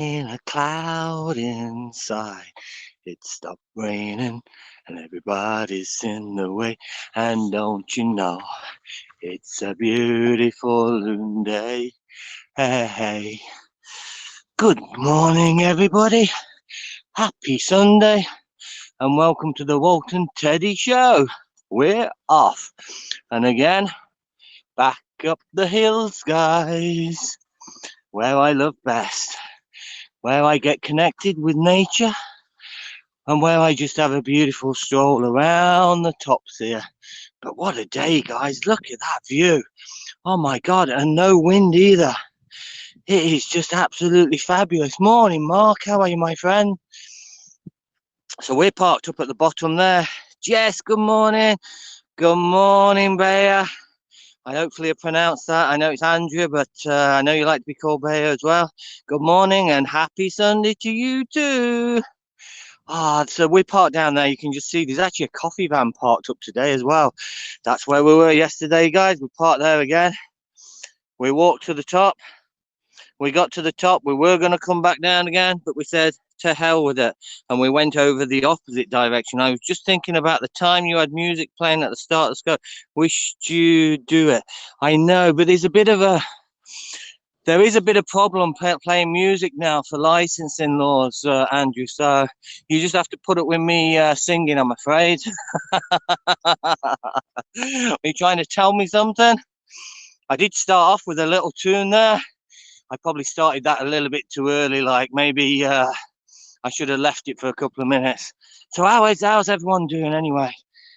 In a cloud inside. It stopped raining and everybody's in the way. And don't you know, it's a beautiful day. Hey, hey. Good morning, everybody. Happy Sunday and welcome to the Walton Teddy Show. We're off. And again, back up the hills, guys, where I love best, where I get connected with nature and where I just have a beautiful stroll around the tops here. But what a day, guys. Look at that view. Oh my God. And no wind either. It is just absolutely fabulous. Morning, Mark. How are you, my friend? So we're parked up at the bottom there. Jess, good morning. Good morning, Bea. I hopefully have pronounced that. I know it's Andrea, but I know you like to be called Bea as well. Good morning and happy Sunday to you too. So we parked down there. You can just see there's actually a coffee van parked up today as well. That's where we were yesterday, guys. We parked there again. We walked to the top. We got to the top. We were going to come back down again, but we said to hell with it. And we went over the opposite direction. I was just thinking about the time you had music playing at the start of the show. Wished you do it. I know, but there is a bit of problem playing music now for licensing laws, Andrew. So you just have to put up with me singing, I'm afraid. Are you trying to tell me something? I did start off with a little tune there. I probably started that a little bit too early. Like maybe I should have left it for a couple of minutes. So how's everyone doing anyway?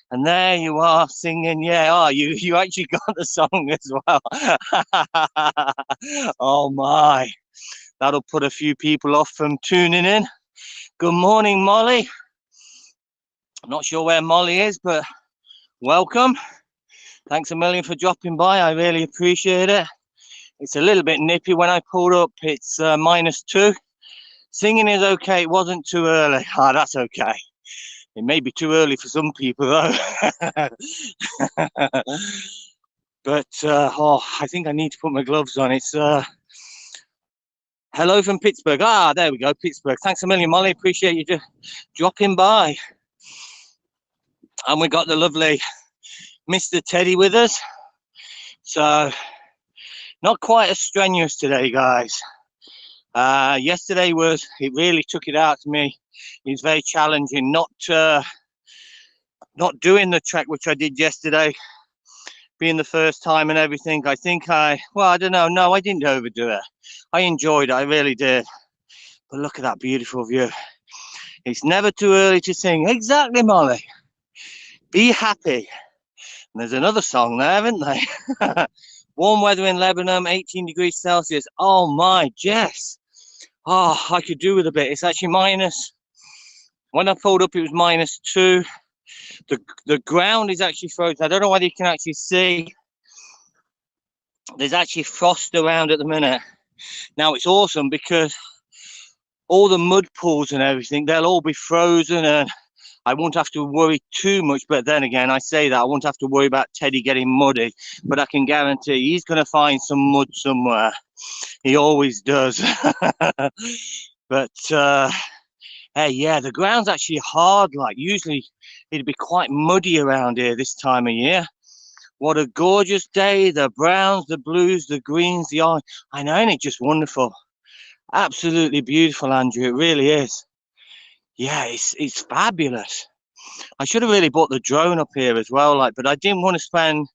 And there you are singing. Yeah, you actually got the song as well. Oh my, that'll put a few people off from tuning in. Good morning, Molly. I'm not sure where Molly is, but welcome. Thanks a million for dropping by. I really appreciate it. It's a little bit nippy when I pulled up. It's -2. Singing is okay. It wasn't too early. That's okay. It may be too early for some people though. But I think I need to put my gloves on. It's hello from Pittsburgh. There we go, Pittsburgh. Thanks a million, Molly. Appreciate you just dropping by. And we got the lovely Mr. Teddy with us. So not quite as strenuous today, guys. Yesterday it really took it out to me. It's very challenging not doing the trek which I did yesterday, being the first time and everything. I think I don't know. No, I didn't overdo it. I enjoyed it. I really did. But look at that beautiful view. It's never too early to sing. Exactly, Molly. Be happy. And there's another song there, isn't there? Warm weather in Lebanon, 18 degrees Celsius. Oh my, Jess. I could do with a bit. It's actually when I pulled up, it was -2. The ground is actually frozen. I don't know whether you can actually see. There's actually frost around at the minute. Now it's awesome because all the mud pools and everything, they'll all be frozen and I won't have to worry too much. But then again, I say that I won't have to worry about Teddy getting muddy, but I can guarantee he's going to find some mud somewhere. He always does. But hey, yeah, the ground's actually hard. Like usually it'd be quite muddy around here this time of year. What a gorgeous day. The browns, the blues, the greens, the orange. I know, ain't it just wonderful? Absolutely beautiful, Andrew. It really is. Yeah, it's fabulous. I should have really bought the drone up here as well, but I didn't want to spend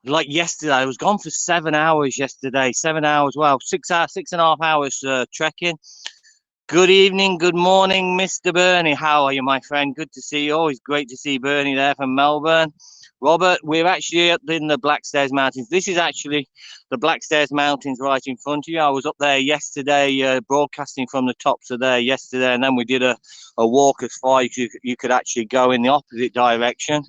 like yesterday. I was gone for 7 hours yesterday. 7 hours, well, 6 hours, 6.5 hours trekking. Good evening, good morning, Mr. Bernie. How are you, my friend? Good to see you. Always great to see Bernie there from Melbourne. Robert, we're actually up in the Blackstairs Mountains. This is actually the Blackstairs Mountains right in front of you. I was up there yesterday, broadcasting from the tops of there yesterday, and then we did a walk as far as you could actually go in the opposite direction.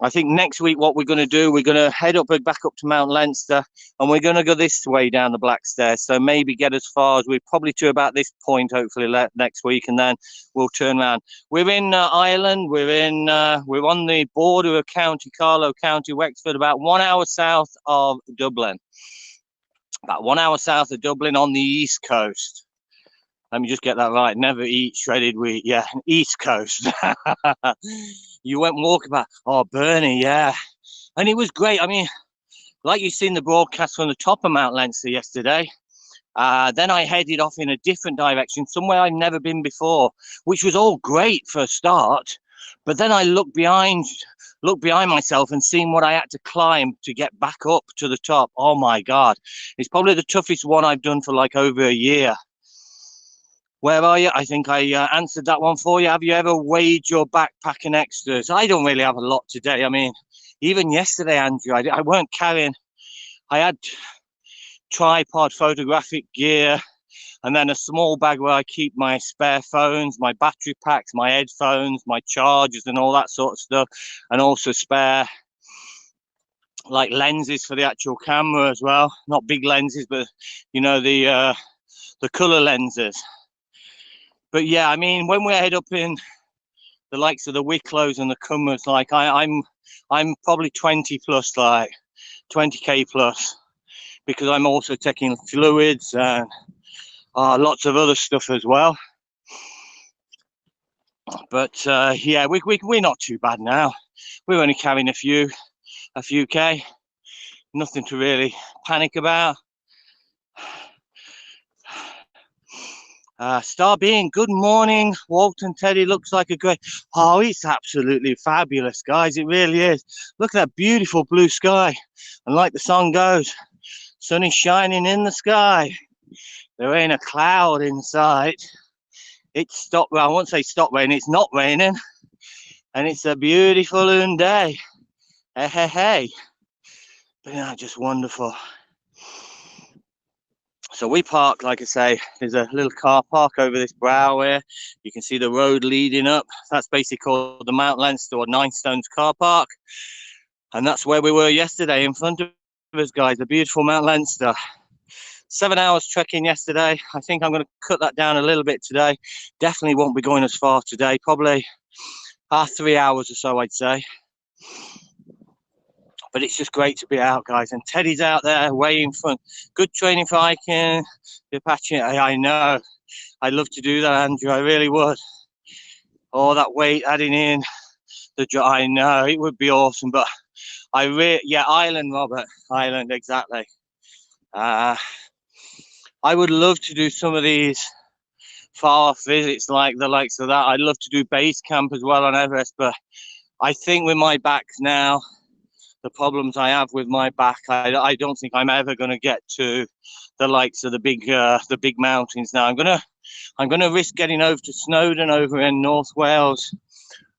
I think next week what we're going to do, we're going to head back up to Mount Leinster, and we're going to go this way down the Blackstairs. So maybe get as far as we're probably to about this point, hopefully next week, and then we'll turn around. We're in Ireland. We're on the border of County Carlow, County Wexford, about 1 hour south of Dublin. About 1 hour south of Dublin on the east coast. Let me just get that right. Never eat shredded wheat. Yeah, East Coast. You went walkabout. Oh, Bernie, yeah. And it was great. I mean, like you've seen the broadcast from the top of Mount Leinster yesterday. Then I headed off in a different direction, somewhere I've never been before, which was all great for a start. But then I looked behind myself and seen what I had to climb to get back up to the top. Oh my God. It's probably the toughest one I've done for like over a year. Where are you? I think I answered that one for you. Have you ever weighed your backpack and extras? I don't really have a lot today. I mean, even yesterday, Andrew, I weren't carrying. I had tripod, photographic gear, and then a small bag where I keep my spare phones, my battery packs, my headphones, my chargers, and all that sort of stuff, and also spare like lenses for the actual camera as well. Not big lenses, but you know, the color lenses. But yeah, I mean, when we head up in the likes of the Wicklow's and the Cumras, like I'm probably 20 plus, like 20k plus, because I'm also taking fluids and lots of other stuff as well. But yeah, we're not too bad now. We're only carrying a few K. Nothing to really panic about. Star Being, good morning. Walton Teddy looks like a great. Oh, it's absolutely fabulous, guys. It really is. Look at that beautiful blue sky. And like the song goes, sun is shining in the sky. There ain't a cloud in sight. It's stopped. Well, I won't say stop raining. It's not raining. And it's a beautiful day. Hey, hey, hey. But yeah, just wonderful. So we park, like I say, there's a little car park over this brow here. You can see the road leading up. That's basically called the Mount Leinster or Nine Stones car park. And that's where we were yesterday in front of us, guys, the beautiful Mount Leinster. 7 hours trekking yesterday. I think I'm going to cut that down a little bit today. Definitely won't be going as far today. Probably 3 hours or so, I'd say. But it's just great to be out, guys. And Teddy's out there way in front. Good training for hiking. The Apache, I know. I'd love to do that, Andrew. I really would. All that weight adding in. I know it would be awesome. But yeah, Island, Robert. Island, exactly. I would love to do some of these far visits like the likes of that. I'd love to do base camp as well on Everest. But I think with my back now, the problems I have with my back, I don't think I'm ever going to get to the likes of the big mountains now. I'm gonna risk getting over to Snowdon over in North Wales.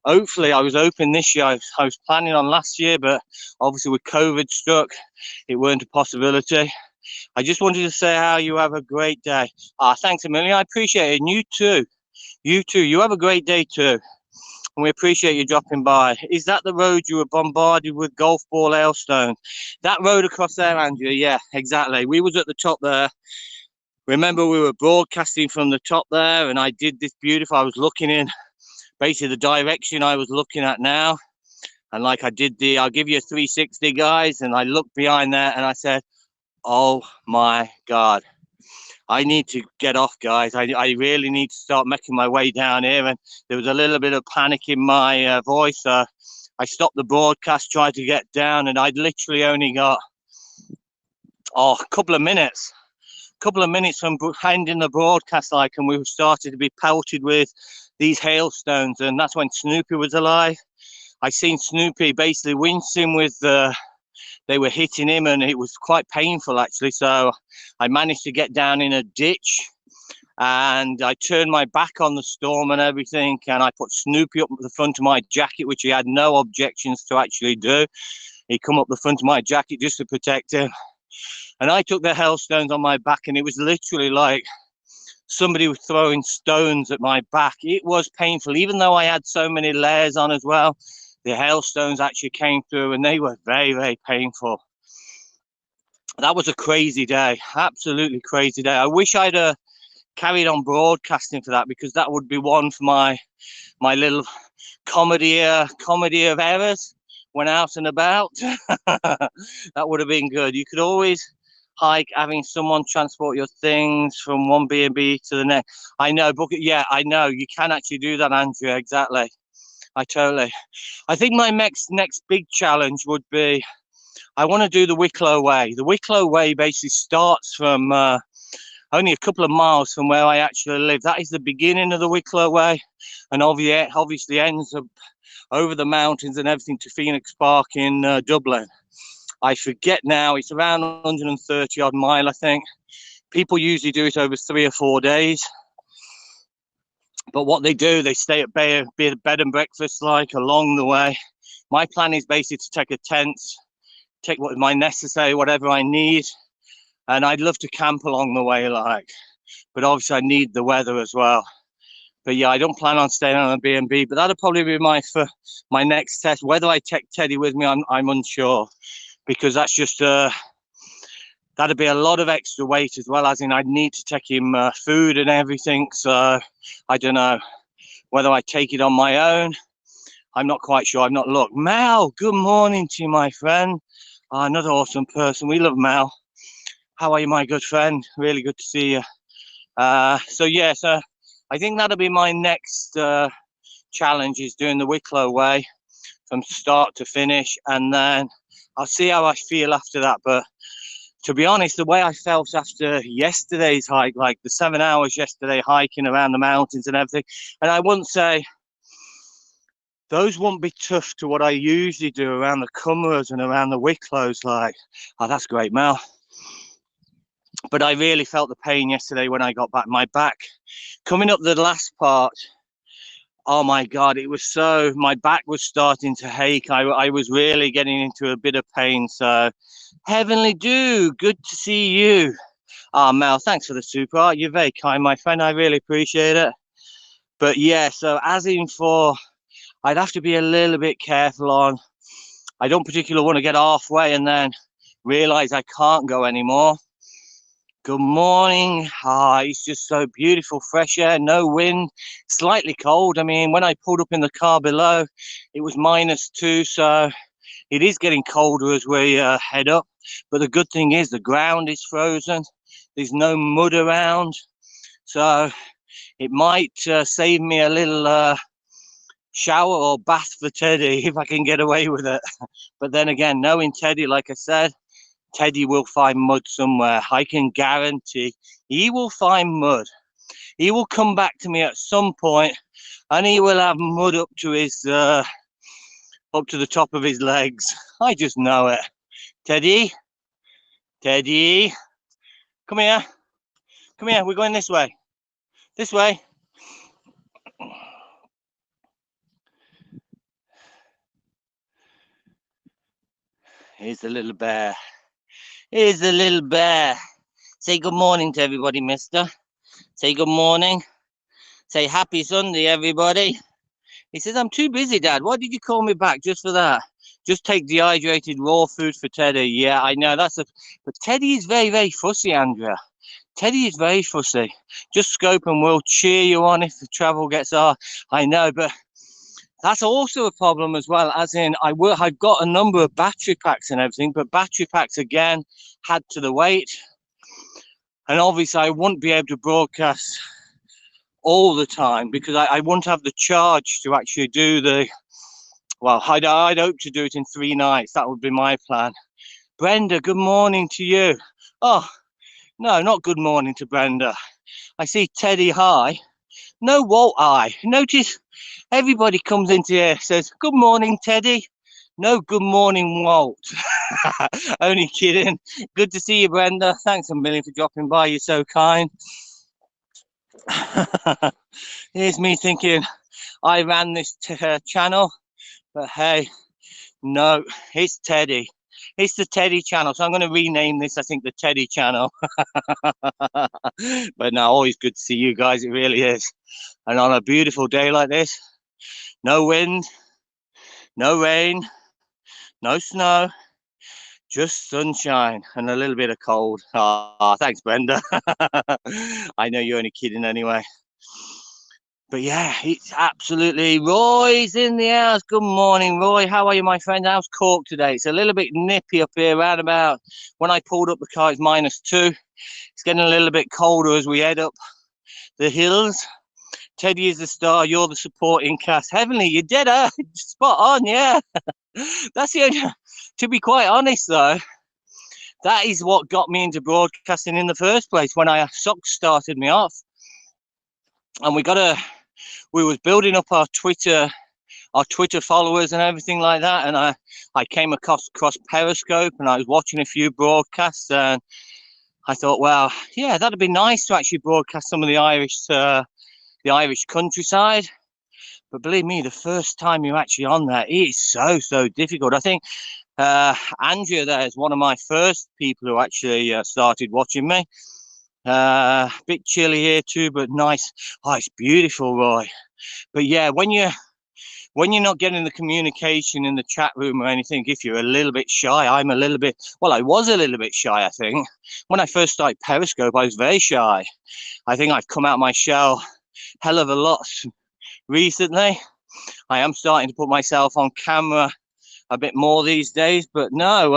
Hopefully, I was open this year. I was planning on last year, but obviously with COVID struck, it weren't a possibility. I just wanted to say how you have a great day. Thanks a million. I appreciate it. And you too. You have a great day too. And we appreciate you dropping by. Is that the road you were bombarded with golf ball hailstones? That road across there, Andrew? Yeah, exactly. We was at the top there. Remember, we were broadcasting from the top there, and I did this beautiful. I was looking in basically the direction I was looking at now. And like I did I'll give you a 360, guys. And I looked behind there and I said, oh my God. I need to get off, guys. I really need to start making my way down here. And there was a little bit of panic in my voice. I stopped the broadcast, tried to get down, and I'd literally only got a couple of minutes from ending the broadcast, and we started to be pelted with these hailstones. And that's when Snoopy was alive. I seen Snoopy basically wincing with they were hitting him, and it was quite painful actually. So I managed to get down in a ditch, and I turned my back on the storm and everything, and I put Snoopy up the front of my jacket, which he had no objections to actually do. He come up the front of my jacket just to protect him, and I took the hailstones on my back, and it was literally like somebody was throwing stones at my back. It was painful, even though I had so many layers on as well. The hailstones actually came through, and they were very, very painful. That was a crazy day, absolutely crazy day. I wish I'd carried on broadcasting for that, because that would be one for my little comedy of errors when out and about. That would have been good. You could always hike, having someone transport your things from one B&B to the next. I know, yeah, I know. You can actually do that, Andrea, exactly. I think my next big challenge would be, I want to do the Wicklow Way. The Wicklow Way basically starts from only a couple of miles from where I actually live. That is the beginning of the Wicklow Way, and obviously ends up over the mountains and everything to Phoenix Park in Dublin. I forget now, it's around 130 odd mile, I think. People usually do it over 3 or 4 days. But what they do, they stay at bed and breakfast like along the way. My plan is basically to take a tent, take what my necessary, whatever I need. And I'd love to camp along the way, like, but obviously I need the weather as well. But yeah, I don't plan on staying on a B&B, but that'll probably be my next test. Whether I take Teddy with me, I'm unsure, because that's just that'd be a lot of extra weight as well, as in I'd need to take him food and everything. So I don't know whether I take it on my own. I'm not quite sure. I've not looked. Mel, good morning to you, my friend. Another awesome person. We love Mel. How are you, my good friend? Really good to see you. So yeah, so I think that'll be my next challenge, is doing the Wicklow Way from start to finish, and then I'll see how I feel after that. But to be honest, the way I felt after yesterday's hike, like the 7 hours yesterday hiking around the mountains and everything, and I wouldn't say those won't be tough to what I usually do around the Cumras and around the Wicklows. Like, oh, that's great, Mel. But I really felt the pain yesterday when I got back. My back, coming up the last part, oh my God, it was so, my back was starting to ache. I was really getting into a bit of pain. So, Heavenly Dew, good to see you. Mel, thanks for the super art. You're very kind, my friend. I really appreciate it. But yeah, so as in for, I'd have to be a little bit careful on, I don't particularly want to get halfway and then realize I can't go anymore. Good morning. It's just so beautiful, fresh air, no wind, slightly cold. I mean, when I pulled up in the car below, it was -2, so it is getting colder as we head up. But the good thing is the ground is frozen. There's no mud around, so it might save me a little shower or bath for Teddy if I can get away with it. But then again, knowing Teddy, like I said, Teddy will find mud somewhere. I can guarantee he will find mud. He will come back to me at some point, and he will have mud up to his up to the top of his legs. I just know it. Teddy, come here. Come here. We're going this way. This way. Here's the little bear. Here's the little bear. Say good morning to everybody, mister. Say good morning. Say happy Sunday, everybody. He says, I'm too busy, Dad. Why did you call me back just for that? Just take dehydrated raw food for Teddy. Yeah, I know. But Teddy is very, very fussy, Andrea. Teddy is very fussy. Just scope and we'll cheer you on if the travel gets hard. I know, but that's also a problem as well, as in I've got a number of battery packs and everything, but battery packs again add to the weight. And obviously I wouldn't be able to broadcast all the time because I wouldn't have the charge to actually do the, well, I'd hope to do it in 3 nights. That would be my plan. Brenda, good morning to you. Oh, no, not good morning to Brenda. I see Teddy, hi. No, Walt, hi. Notice everybody comes into here, says, good morning, Teddy. No, good morning, Walt. Only kidding. Good to see you, Brenda. Thanks a million for dropping by. You're so kind. Here's me thinking I ran this channel, but hey, no, it's Teddy. It's the Teddy channel, so I'm going to rename this, I think, the Teddy channel. But no, always good to see you guys. It really is. And on a beautiful day like this, no wind, no rain, no snow, just sunshine and a little bit of cold. Thanks, Brenda. I know you're only kidding anyway. But yeah, it's absolutely. Roy's in the house. Good morning, Roy. How are you, my friend? How's Cork today? It's a little bit nippy up here, around about when I pulled up the car, it's -2. It's getting a little bit colder as we head up the hills. Teddy is the star. You're the supporting cast. Heavenly, you did it. Spot on, yeah. That's the only. To be quite honest, though, that is what got me into broadcasting in the first place. When Socks started me off, and we was building up our Twitter followers and everything like that, and I came across Periscope, and I was watching a few broadcasts, and I thought, well, yeah, that'd be nice to actually broadcast some of the Irish countryside. But believe me, the first time you're actually on that, it is so difficult. I think Andrea there is one of my first people who actually started watching me. Bit chilly here too, but nice. Oh, it's beautiful, Roy. But yeah, when you're not getting the communication in the chat room or anything, if you're a little bit shy, I was a little bit shy, I think. When I first started Periscope, I was very shy. I think I've come out of my shell hell of a lot recently. I am starting to put myself on camera a bit more these days, but no,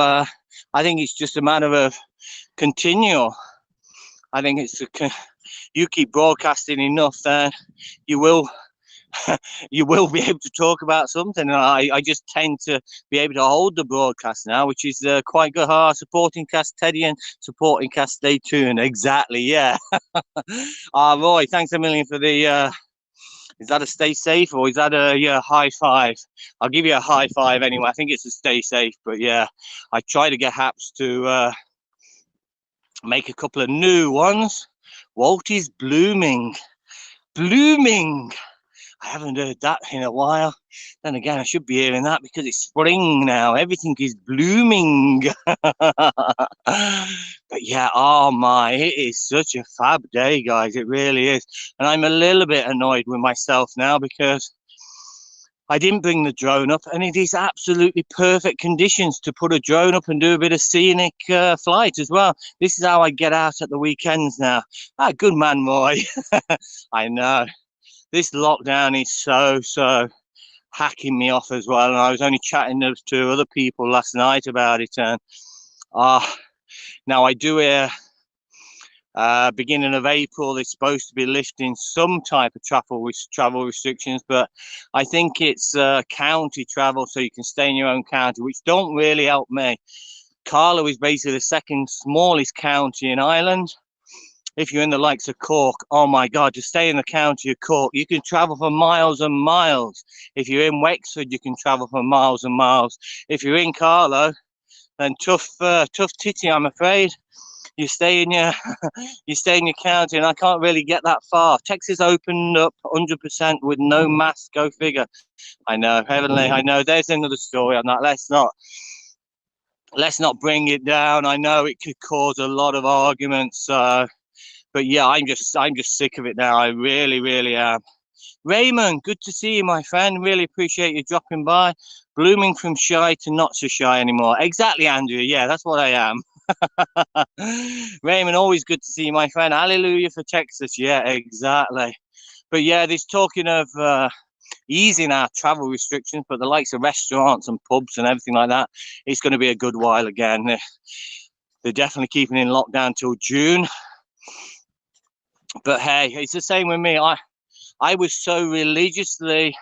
I think it's just a matter of continual. I think you keep broadcasting enough, then you will be able to talk about something. And I just tend to be able to hold the broadcast now, which is quite good. Supporting cast Teddy and supporting cast, stay tuned. Exactly, yeah. Roy, thanks a million for the is that a stay safe or is that a high five? I'll give you a high five anyway. I think it's a stay safe, but yeah, I try to get Haps to make a couple of new ones. Walt is blooming. I haven't heard that in a while. Then again, I should be hearing that because it's spring now. Everything is blooming. But yeah, oh my, it is such a fab day, guys. It really is. And I'm a little bit annoyed with myself now because I didn't bring the drone up, and it is absolutely perfect conditions to put a drone up and do a bit of scenic flight as well. This is how I get out at the weekends now. Good man, Roy. I know. This lockdown is so hacking me off as well. And I was only chatting to other people last night about it. And now I do hear beginning of April, it's supposed to be lifting some type of travel restrictions, but I think it's county travel, so you can stay in your own county, which don't really help me. Carlow is basically the second smallest county in Ireland. If you're in the likes of Cork, oh my God, to stay in the county of Cork, you can travel for miles and miles. If you're in Wexford, you can travel for miles and miles. If you're in Carlow, then tough titty, I'm afraid. You stay in your county, and I can't really get that far. Texas opened up 100% with no mask. Go figure. I know, Heavenly. I know. There's another story on that. Let's not bring it down. I know it could cause a lot of arguments. But yeah, I'm just sick of it now. I really am. Raymond, good to see you, my friend. Really appreciate you dropping by. Blooming from shy to not so shy anymore. Exactly, Andrew. Yeah, that's what I am. Raymond, always good to see you, my friend. Hallelujah for Texas. Yeah, exactly. But yeah, there's talking of easing our travel restrictions, but the likes of restaurants and pubs and everything like that, it's going to be a good while again. They're definitely keeping in lockdown till June. But hey, it's the same with me. I was so religiously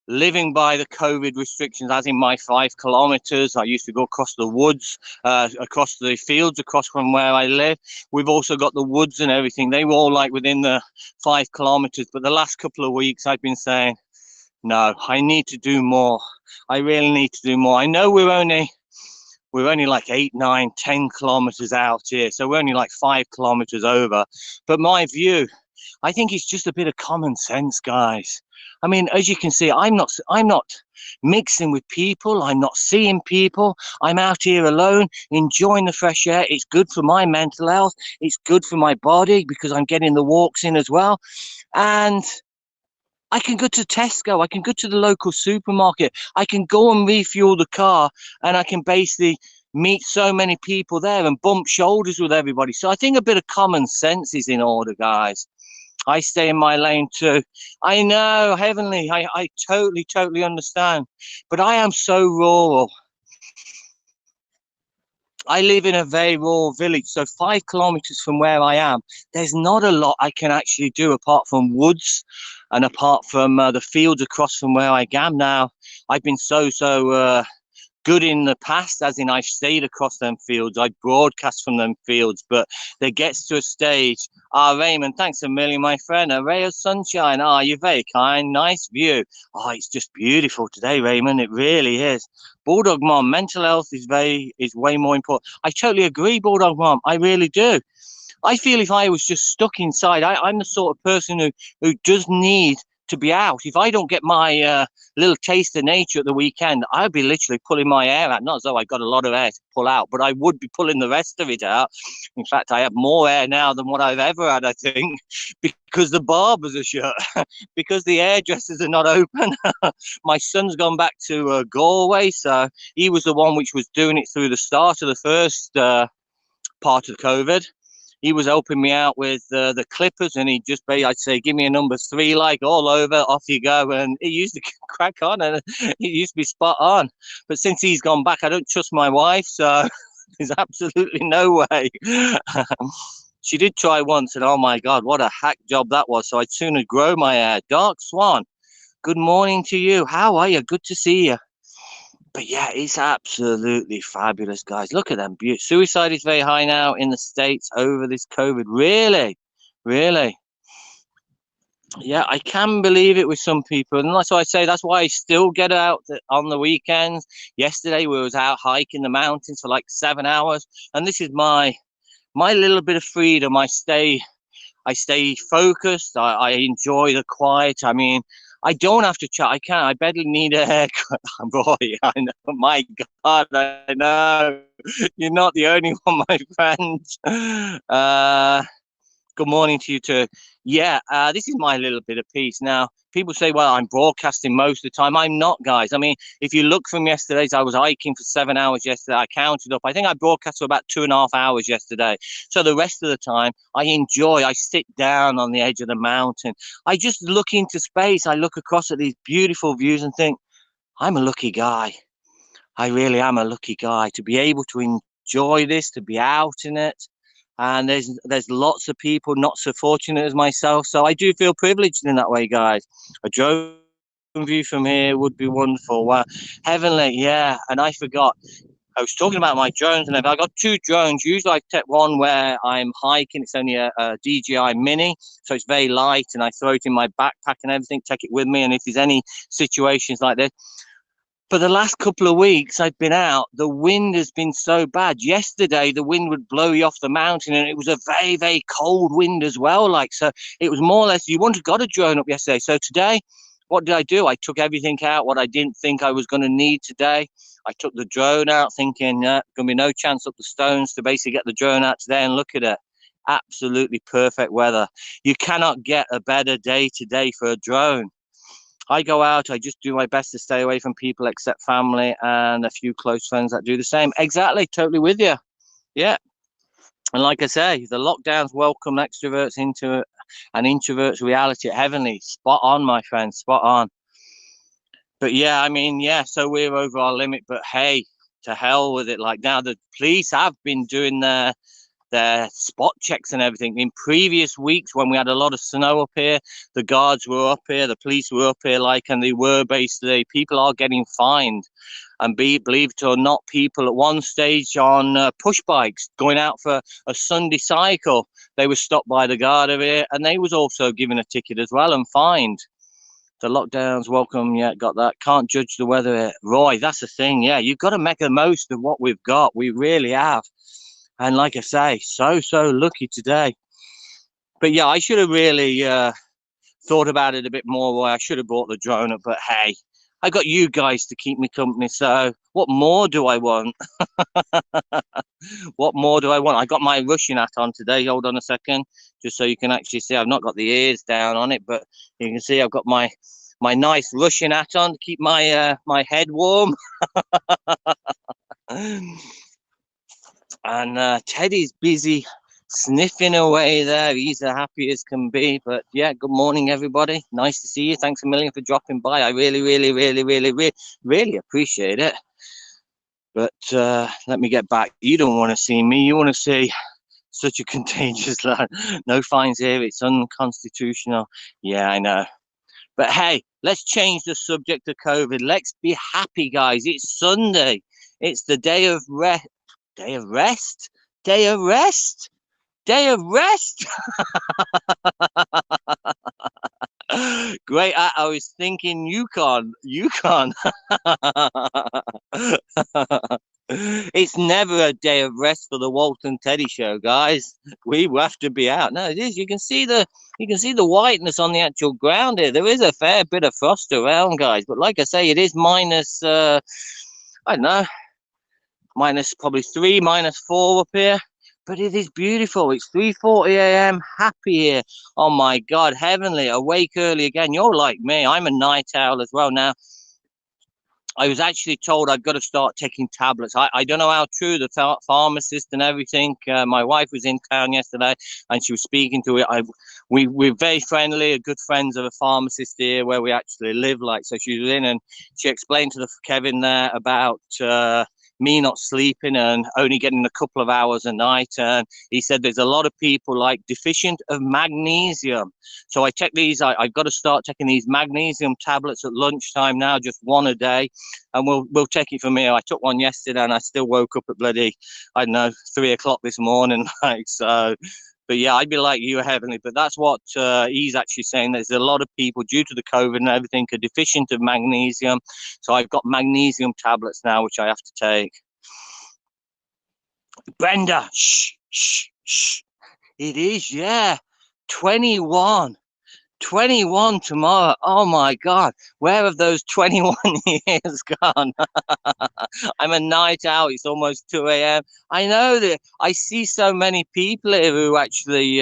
living by the COVID restrictions, as in my 5 kilometers. I used to go across the woods, across the fields, across from where I live. We've also got the woods and everything. They were all like within the 5 kilometers. But the last couple of weeks, I've been saying, no, I need to do more. I really need to do more. I know we're only like 8, 9, 10 kilometers out here. So we're only like 5 kilometers over. But my view, I think it's just a bit of common sense, guys. I mean, as you can see, I'm not mixing with people. I'm not seeing people. I'm out here alone, enjoying the fresh air. It's good for my mental health. It's good for my body because I'm getting the walks in as well. And I can go to Tesco. I can go to the local supermarket. I can go and refuel the car, and I can basically meet so many people there and bump shoulders with everybody. So I think a bit of common sense is in order, guys. I stay in my lane too. I know, Heavenly, I totally understand. But I am so rural. I live in a very rural village, so 5 kilometers from where I am, there's not a lot I can actually do apart from woods and apart from the fields across from where I am now. I've been so good in the past, as in I've stayed across them fields, I broadcast from them fields, but there gets to a stage. Raymond, thanks a million, my friend. A ray of sunshine. You're very kind. Nice view. It's just beautiful today, Raymond. It really is. Bulldog Mom, mental health is way more important. I totally agree, Bulldog Mom. I really do. I feel if I was just stuck inside, I'm the sort of person who does need to be out. If I don't get my little taste of nature at the weekend, I'd be literally pulling my hair out. Not as though I got a lot of hair to pull out, but I would be pulling the rest of it out. In fact, I have more hair now than what I've ever had, I think, because the barbers are shut, because the hairdressers are not open. My son's gone back to Galway, so he was the one which was doing it through the start of the first part of COVID. He was helping me out with the clippers, and I'd say, give me a number 3, like, all over, off you go. And he used to crack on, and he used to be spot on. But since he's gone back, I don't trust my wife, so there's absolutely no way. She did try once, and oh my God, what a hack job that was. So I'd sooner grow my hair. Dark Swan, good morning to you. How are you? Good to see you. But yeah, it's absolutely fabulous, guys. Look at them. Suicide is very high now in the States over this COVID. Really? Really? Yeah, I can believe it with some people. And that's why I say that's why I still get out on the weekends. Yesterday, we was out hiking the mountains for like 7 hours. And this is my little bit of freedom. I stay focused. I enjoy the quiet. I mean, I don't have to chat. I can't. I badly need a haircut. Boy, I know. My God, I know. You're not the only one, my friend. Good morning to you too. Yeah, this is my little bit of peace. Now, people say, well, I'm broadcasting most of the time. I'm not, guys. I mean, if you look from yesterday's, I was hiking for 7 hours yesterday. I counted up. I think I broadcast for about 2.5 hours yesterday. So the rest of the time, I sit down on the edge of the mountain. I just look into space. I look across at these beautiful views and think, I'm a lucky guy. I really am a lucky guy to be able to enjoy this, to be out in it. And there's lots of people not so fortunate as myself, so I do feel privileged in that way, guys. A drone view from here would be wonderful. Wow, heavenly, yeah. And I forgot, I was talking about my drones, and I got 2 drones. Usually I take one where I'm hiking. It's only a DJI Mini, so it's very light, and I throw it in my backpack and everything, take it with me. And if there's any situations like this, for the last couple of weeks I've been out, the wind has been so bad. Yesterday, the wind would blow you off the mountain, and it was a very, very cold wind as well. So it was more or less, you wouldn't have got a drone up yesterday. So today, what did I do? I took everything out, what I didn't think I was going to need today. I took the drone out thinking, going to be no chance up the stones to basically get the drone out today, and look at it. Absolutely perfect weather. You cannot get a better day today for a drone. I go out, I just do my best to stay away from people except family and a few close friends that do the same. Exactly, totally with you. Yeah. And like I say, the lockdowns welcome extroverts into an introvert's reality at Heavenly. Spot on, my friend, spot on. But yeah, I mean, yeah, so we're over our limit, but hey, to hell with it. Like now the police have been doing their spot checks and everything. In previous weeks, when we had a lot of snow up here, the guards were up here, the police were up here, and they were basically, people are getting fined. And believe it or not, people at one stage on push bikes going out for a Sunday cycle, they were stopped by the guard over here, and they was also given a ticket as well and fined. The lockdowns welcome, yeah, got that. Can't judge the weather. Roy, that's the thing. Yeah, you've got to make the most of what we've got. We really have. And like I say, so lucky today. But yeah, I should have really thought about it a bit more. I should have bought the drone up, but hey, I got you guys to keep me company. So what more do I want? What more do I want? I got my Russian hat on today. Hold on a second, just so you can actually see. I've not got the ears down on it, but you can see I've got my nice Russian hat on to keep my my head warm. And Teddy's busy sniffing away there. He's as happy as can be. But yeah, good morning, everybody. Nice to see you. Thanks a million for dropping by. I really appreciate it. But let me get back. You don't want to see me. You want to see such a contagious lad. No fines here. It's unconstitutional. Yeah, I know. But hey, let's change the subject of COVID. Let's be happy, guys. It's Sunday. It's the day of rest. Day of rest? Day of rest? Day of rest? Great. I was thinking Yukon. It's never a day of rest for the Walton Teddy show, guys. We have to be out. No, it is. You can see the whiteness on the actual ground here. There is a fair bit of frost around, guys. But like I say, it is minus I don't know, minus probably 3, -4 up here. But it is beautiful. It's 3:40 a.m. Happy here. Oh my God, heavenly. Awake early again. You're like me. I'm a night owl as well now. I was actually told I've got to start taking tablets. I don't know how true, the pharmacist and everything. My wife was in town yesterday and she was speaking to it. We're very friendly, good friends of a pharmacist here where we actually live. Like, so she was in and she explained to Kevin there about me not sleeping and only getting a couple of hours a night. And he said there's a lot of people like deficient of magnesium. So I take these, I've got to start taking these magnesium tablets at lunchtime now, just one a day. And we'll take it from here. I took one yesterday and I still woke up at bloody, I don't know, 3 o'clock this morning. Like, so, but yeah, I'd be like you, Heavenly. But that's what he's actually saying. There's a lot of people, due to the COVID and everything, are deficient of magnesium. So I've got magnesium tablets now, which I have to take. Brenda, shh. It is, yeah. 21 tomorrow. Oh my God, where have those 21 years gone? I'm a night owl. It's almost 2 a.m. I know that I see so many people here who actually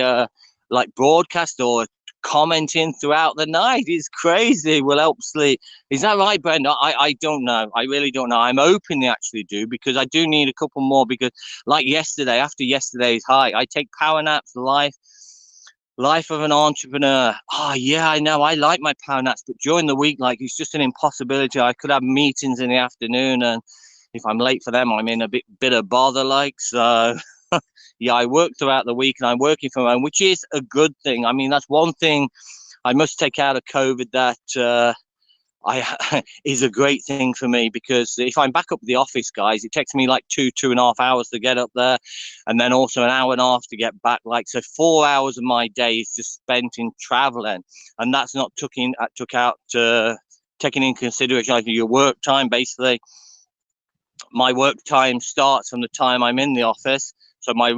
like broadcast or commenting throughout the night. It's crazy. Will help sleep. Is that right, Brenda? I don't know. I really don't know. I'm hoping they actually do, because I do need a couple more, because like yesterday, after yesterday's high, I take power naps. Life of an entrepreneur. Oh yeah, I know. I like my power naps, but during the week, like, it's just an impossibility. I could have meetings in the afternoon, and if I'm late for them, I'm in a bit of bother. Like, so yeah, I work throughout the week and I'm working from home, which is a good thing. I mean, that's one thing I must take out of COVID that is a great thing for me, because if I'm back up at the office, guys, it takes me like 2.5 hours to get up there, and then also an hour and a half to get back. Like, so 4 hours of my day is just spent in traveling, and that's not taking in consideration your work time. Basically, my work time starts from the time I'm in the office. So my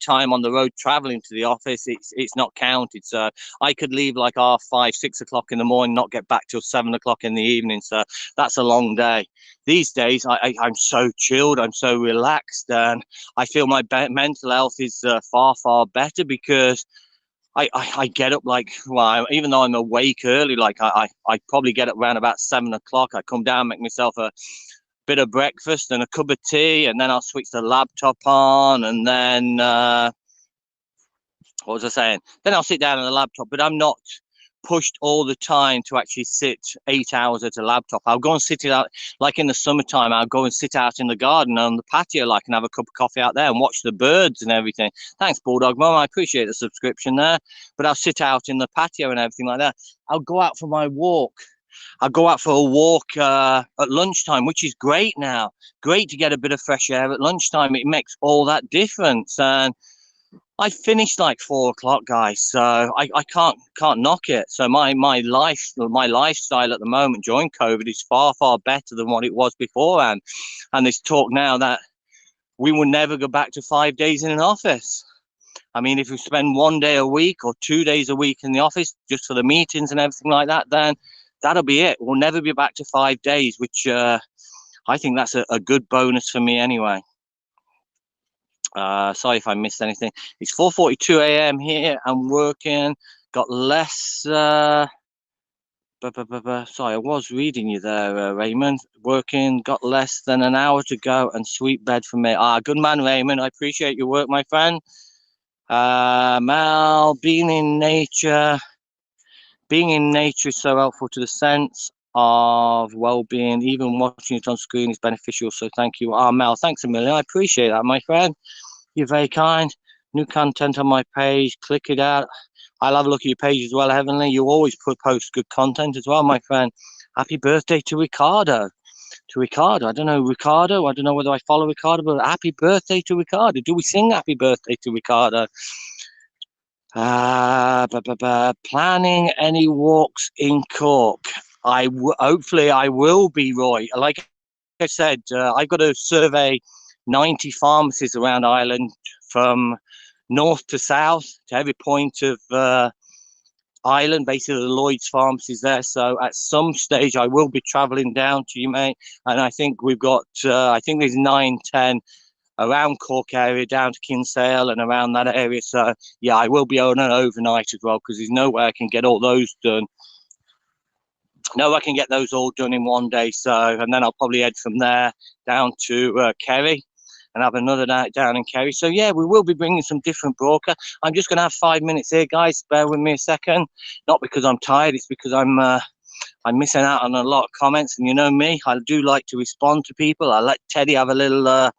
time on the road traveling to the office, it's not counted. So I could leave like 5, 6 o'clock in the morning, not get back till 7 o'clock in the evening. So that's a long day. These days, I'm so chilled, I'm so relaxed, and I feel my mental health is far better, because I get up like, well, even though I'm awake early, like I probably get up around about 7 o'clock. I come down, make myself a bit of breakfast and a cup of tea, and then I'll switch the laptop on, and then what was I saying? Then I'll sit down on the laptop, but I'm not pushed all the time to actually sit 8 hours at a laptop. I'll go and sit it out, like in the summertime, I'll go and sit out in the garden on the patio, like, and have a cup of coffee out there and watch the birds and everything. Thanks, Bulldog Mom. I appreciate the subscription there. But I'll sit out in the patio and everything like that. I'll go out for my walk. I'll go out for a walk at lunchtime, which is great now. Great to get a bit of fresh air at lunchtime. It makes all that difference. And I finished like 4 o'clock, guys, so I can't knock it. So my lifestyle at the moment during COVID is far better than what it was beforehand. And there's talk now that we will never go back to 5 days in an office. I mean, if we spend 1 day a week or 2 days a week in the office just for the meetings and everything like that, then that'll be it. We'll never be back to 5 days, which I think that's a good bonus for me anyway. Sorry if I missed anything. It's 4:42 a.m. here. I'm working. Got less. Sorry, I was reading you there, Raymond. Working. Got less than an hour to go, and sweet bed for me. Good man, Raymond. I appreciate your work, my friend. Mal, being in nature is so helpful to the sense of well-being. Even watching it on screen is beneficial. So thank you. Mel, thanks a million. I appreciate that, my friend. You're very kind. New content on my page. Click it out. I'll have a look at your page as well, Heavenly. You always post good content as well, my friend. Happy birthday to Ricardo. I don't know Ricardo. I don't know whether I follow Ricardo, but happy birthday to Ricardo. Do we sing happy birthday to Ricardo? Planning any walks in Cork? Hopefully I will be, Roy. Like I said, I've got to survey 90 pharmacies around Ireland from north to south to every point of Ireland, basically the Lloyd's pharmacies there. So at some stage I will be travelling down to you, mate. And I think we've got, I think there's 9, 10 around Cork area down to Kinsale and around that area. So yeah, I will be on an overnight as well because there's no way I can get all those done. No, I can get those all done in one day. So, and then I'll probably head from there down to Kerry and have another night down in Kerry. So yeah, we will be bringing some different broker. I'm just going to have 5 minutes here, guys. Bear with me a second. Not because I'm tired, it's because I'm missing out on a lot of comments. And you know me, I do like to respond to people. I let Teddy have a little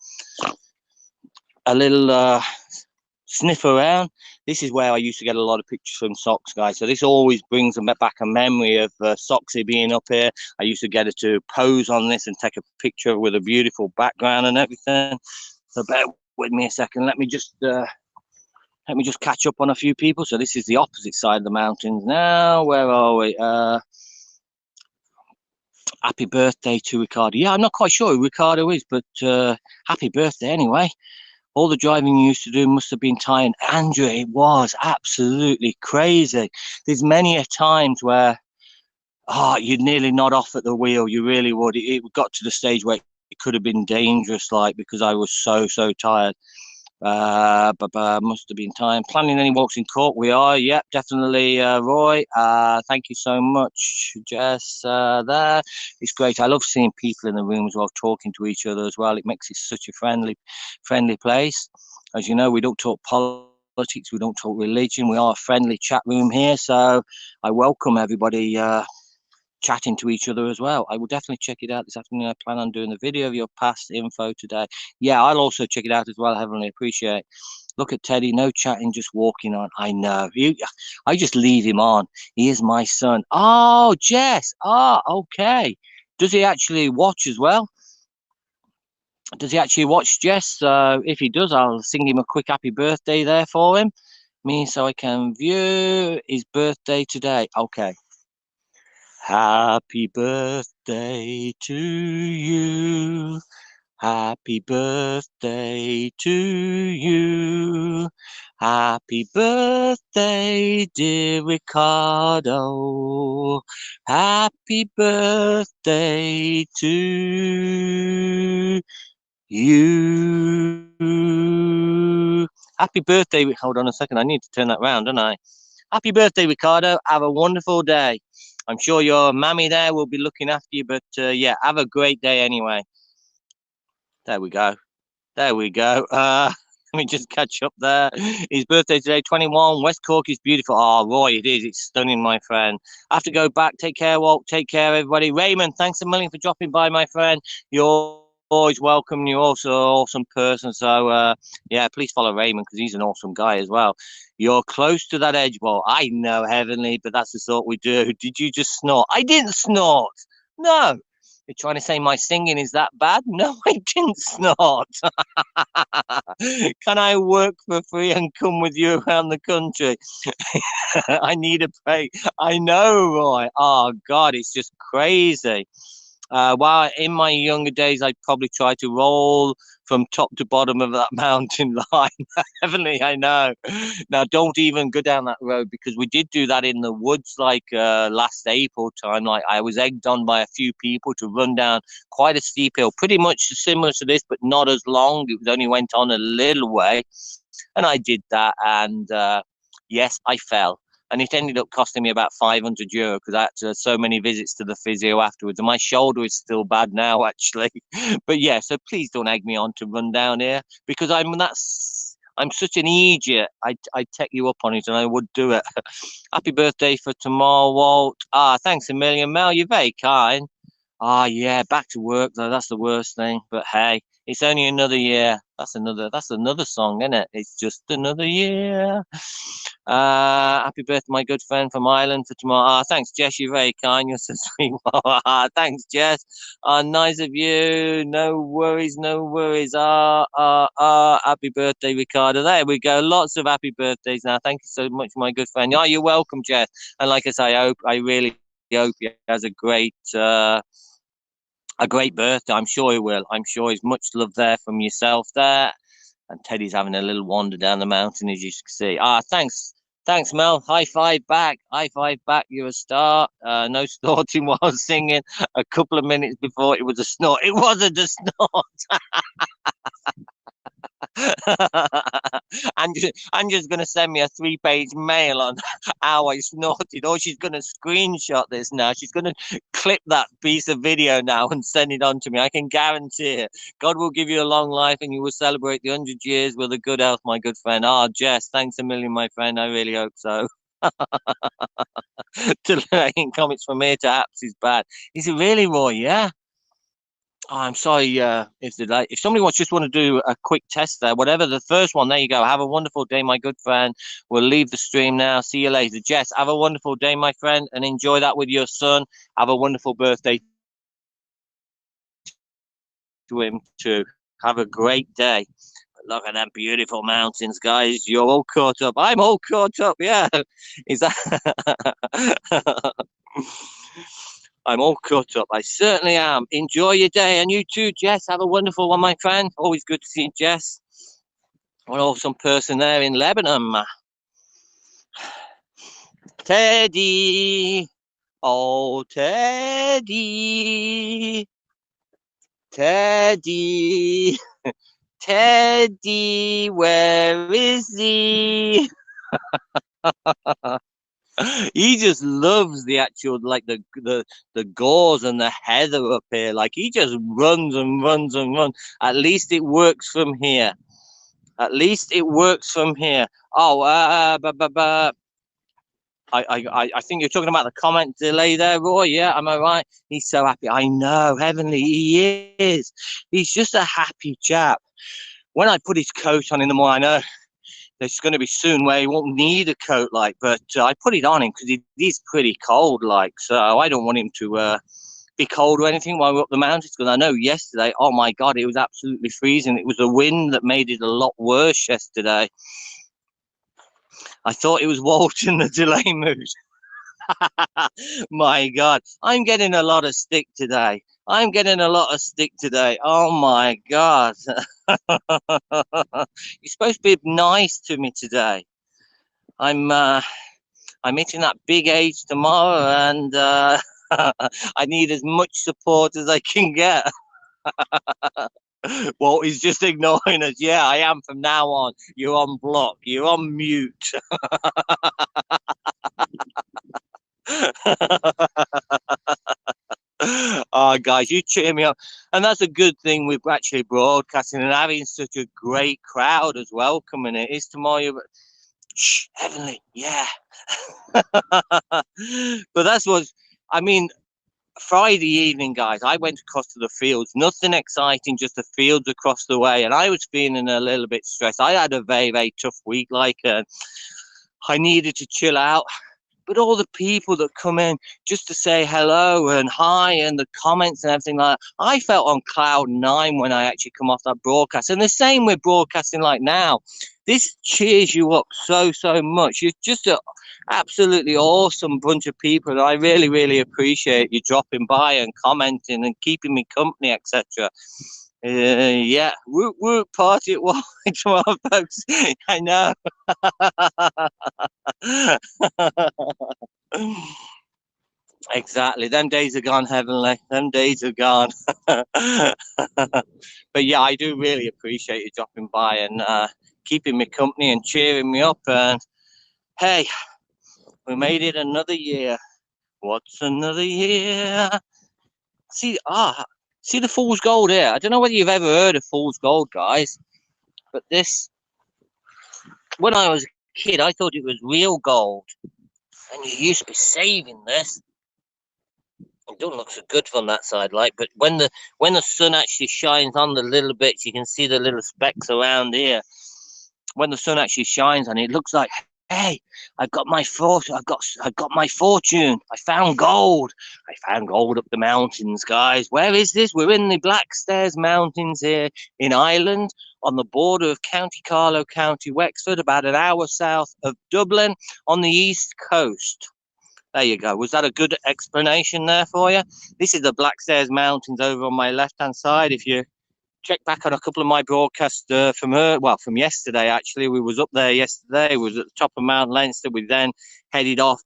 sniff around. This is where I used to get a lot of pictures from Socks, guys. So this always brings back a memory of Soxy being up here. I used to get her to pose on this and take a picture with a beautiful background and everything. So bear with me a second. Let me just catch up on a few people. So this is the opposite side of the mountains now. Where are we? Happy birthday to Ricardo. Yeah, I'm not quite sure who Ricardo is, but happy birthday anyway. All the driving you used to do must have been tiring. Andrew, it was absolutely crazy. There's many a times where, you'd nearly nod off at the wheel. You really would. It got to the stage where it could have been dangerous, like, because I was so tired. Must have been time. Planning any walks in Cork? We are. Yep, definitely, Roy. Thank you so much, Jess. There, it's great. I love seeing people in the room as well, talking to each other as well. It makes it such a friendly place. As you know, we don't talk politics, we don't talk religion. We are a friendly chat room here, so I welcome everybody chatting to each other as well. I will definitely check it out this afternoon. I plan on doing the video of your past info today. Yeah, I'll also check it out as well. Heavenly, appreciate. Look at Teddy, no chatting, just walking on. I know. I just leave him on. He is my son. Oh, Jess. Okay. Does he actually watch as well? Does he actually watch, Jess? If he does, I'll sing him a quick happy birthday there for him. So I can view his birthday today. Okay. Happy birthday to you. Happy birthday to you. Happy birthday, dear Ricardo. Happy birthday to you. Happy birthday. Hold on a second. I need to turn that round, don't I? Happy birthday, Ricardo. Have a wonderful day. I'm sure your mammy there will be looking after you, but yeah, have a great day anyway. There we go. Let me just catch up there. His birthday today, 21. West Cork is beautiful. Oh, Roy, it is. It's stunning, my friend. I have to go back. Take care, Walt. Take care, everybody. Raymond, thanks a million for dropping by, my friend. You're always welcome. You're also an awesome person. So, yeah, please follow Raymond because he's an awesome guy as well. You're close to that edge ball. I know, Heavenly, but that's the sort we do. Did you just snort? I didn't snort. No. You're trying to say my singing is that bad? No, I didn't snort. Can I work for free and come with you around the country? I need a break. I know, Roy. Oh, God, it's just crazy. While in my younger days, I'd probably try to roll from top to bottom of that mountain line. Heavenly, I know. Now, don't even go down that road because we did do that in the woods like last April time. Like I was egged on by a few people to run down quite a steep hill, pretty much similar to this, but not as long. It only went on a little way. And I did that. And yes, I fell. And it ended up costing me about €500 because I had to, so many visits to the physio afterwards. And my shoulder is still bad now, actually. But yeah, so please don't egg me on to run down here because I'm such an idiot. I'd take you up on it, and I would do it. Happy birthday for tomorrow, Walt. Ah, thanks a million, Mel. You're very kind. Ah, yeah, back to work though. That's the worst thing. But hey, it's only another year. That's another song, isn't it? It's just another year. Happy birthday, my good friend from Ireland for tomorrow. Ah, thanks, Jess. You're very kind. You're so sweet. Thanks, Jess. Nice of you. No worries, no worries. Happy birthday, Ricardo. There we go. Lots of happy birthdays now. Thank you so much, my good friend. You're welcome, Jess. And like I say, I really hope he has a great birthday. I'm sure he will. I'm sure he's much love there from yourself there. And Teddy's having a little wander down the mountain, as you can see. Thanks, Mel. High five back. High five back. You're a star. No snorting while singing. A couple of minutes before it was a snort. It wasn't a snort. Angela's going to send me a 3-page mail on how I snorted, or she's going to screenshot this now. She's going to clip that piece of video now and send it on to me. I can guarantee it. God will give you a long life and you will celebrate the 100 years with a good health, my good friend. Jess, thanks a million, my friend. I really hope so. Delaying comments from here to apps is bad. Is it really, Roy? Yeah. Oh, I'm sorry if somebody just want to do a quick test there, whatever the first one, there you go. Have a wonderful day, my good friend. We'll leave the stream now. See you later. Jess, have a wonderful day, my friend, and enjoy that with your son. Have a wonderful birthday to him too. Have a great day. Look at them beautiful mountains, guys. You're all caught up. I'm all caught up, yeah. Is that I'm all caught up. I certainly am. Enjoy your day. And you too, Jess. Have a wonderful one, my friend. Always good to see Jess. An awesome person there in Lebanon. Teddy. Oh, Teddy. Teddy. Teddy, where is he? He just loves the actual, like the gorse and the heather up here. Like he just runs and runs and runs. At least it works from here. At least it works from here. Oh, I think you're talking about the comment delay there, Roy. Yeah, am I right? He's so happy. I know, Heavenly, he is. He's just a happy chap. When I put his coat on in the morning, I know there's going to be soon where he won't need a coat, like, but I put it on him because he's pretty cold, like, so I don't want him to be cold or anything while we're up the mountains, because I know yesterday, oh my God, it was absolutely freezing. It was the wind that made it a lot worse yesterday. I thought it was Walt in the delay mood. My God, I'm getting a lot of stick today. I'm getting a lot of stick today. Oh my God. You're supposed to be nice to me today. I'm hitting that big age tomorrow, and I need as much support as I can get. Well, he's just ignoring us. Yeah, I am from now on. You're on block. You're on mute. Oh, guys, you cheer me up. And that's a good thing with actually broadcasting and having such a great crowd as well coming in. Is tomorrow. Shh, Heavenly, yeah. But that's what I mean. Friday evening, guys, I went across to the fields. Nothing exciting, just the fields across the way. And I was feeling a little bit stressed. I had a very, very tough week. Like, I needed to chill out. But all the people that come in just to say hello and hi and the comments and everything like that, I felt on cloud 9 when I actually come off that broadcast. And the same with broadcasting like now. This cheers you up so, so much. You're just an absolutely awesome bunch of people. And I really, really appreciate you dropping by and commenting and keeping me company, etc. Yeah, whoop whoop, party at one tomorrow, folks. I know. Exactly. Them days are gone, Heavenly. Them days are gone. But yeah, I do really appreciate you dropping by and keeping me company and cheering me up. And hey, we made it another year. What's another year? See the Fool's Gold here. I don't know whether you've ever heard of Fool's Gold, guys, but this when I was a kid, I thought it was real gold. And you used to be saving this. It don't look so good from that side, like, but when the sun actually shines on the little bits, you can see the little specks around here. When the sun actually shines on it, it looks like, hey, I got my fortune. I found gold. I found gold up the mountains, guys. Where is this? We're in the Blackstairs Mountains here in Ireland, on the border of County Carlow, County Wexford, about an hour south of Dublin, on the east coast. There you go. Was that a good explanation there for you? This is the Blackstairs Mountains over on my left-hand side. If you check back on a couple of my broadcasts from yesterday, actually, we was up there yesterday. We was at the top of Mount Leinster. We then headed off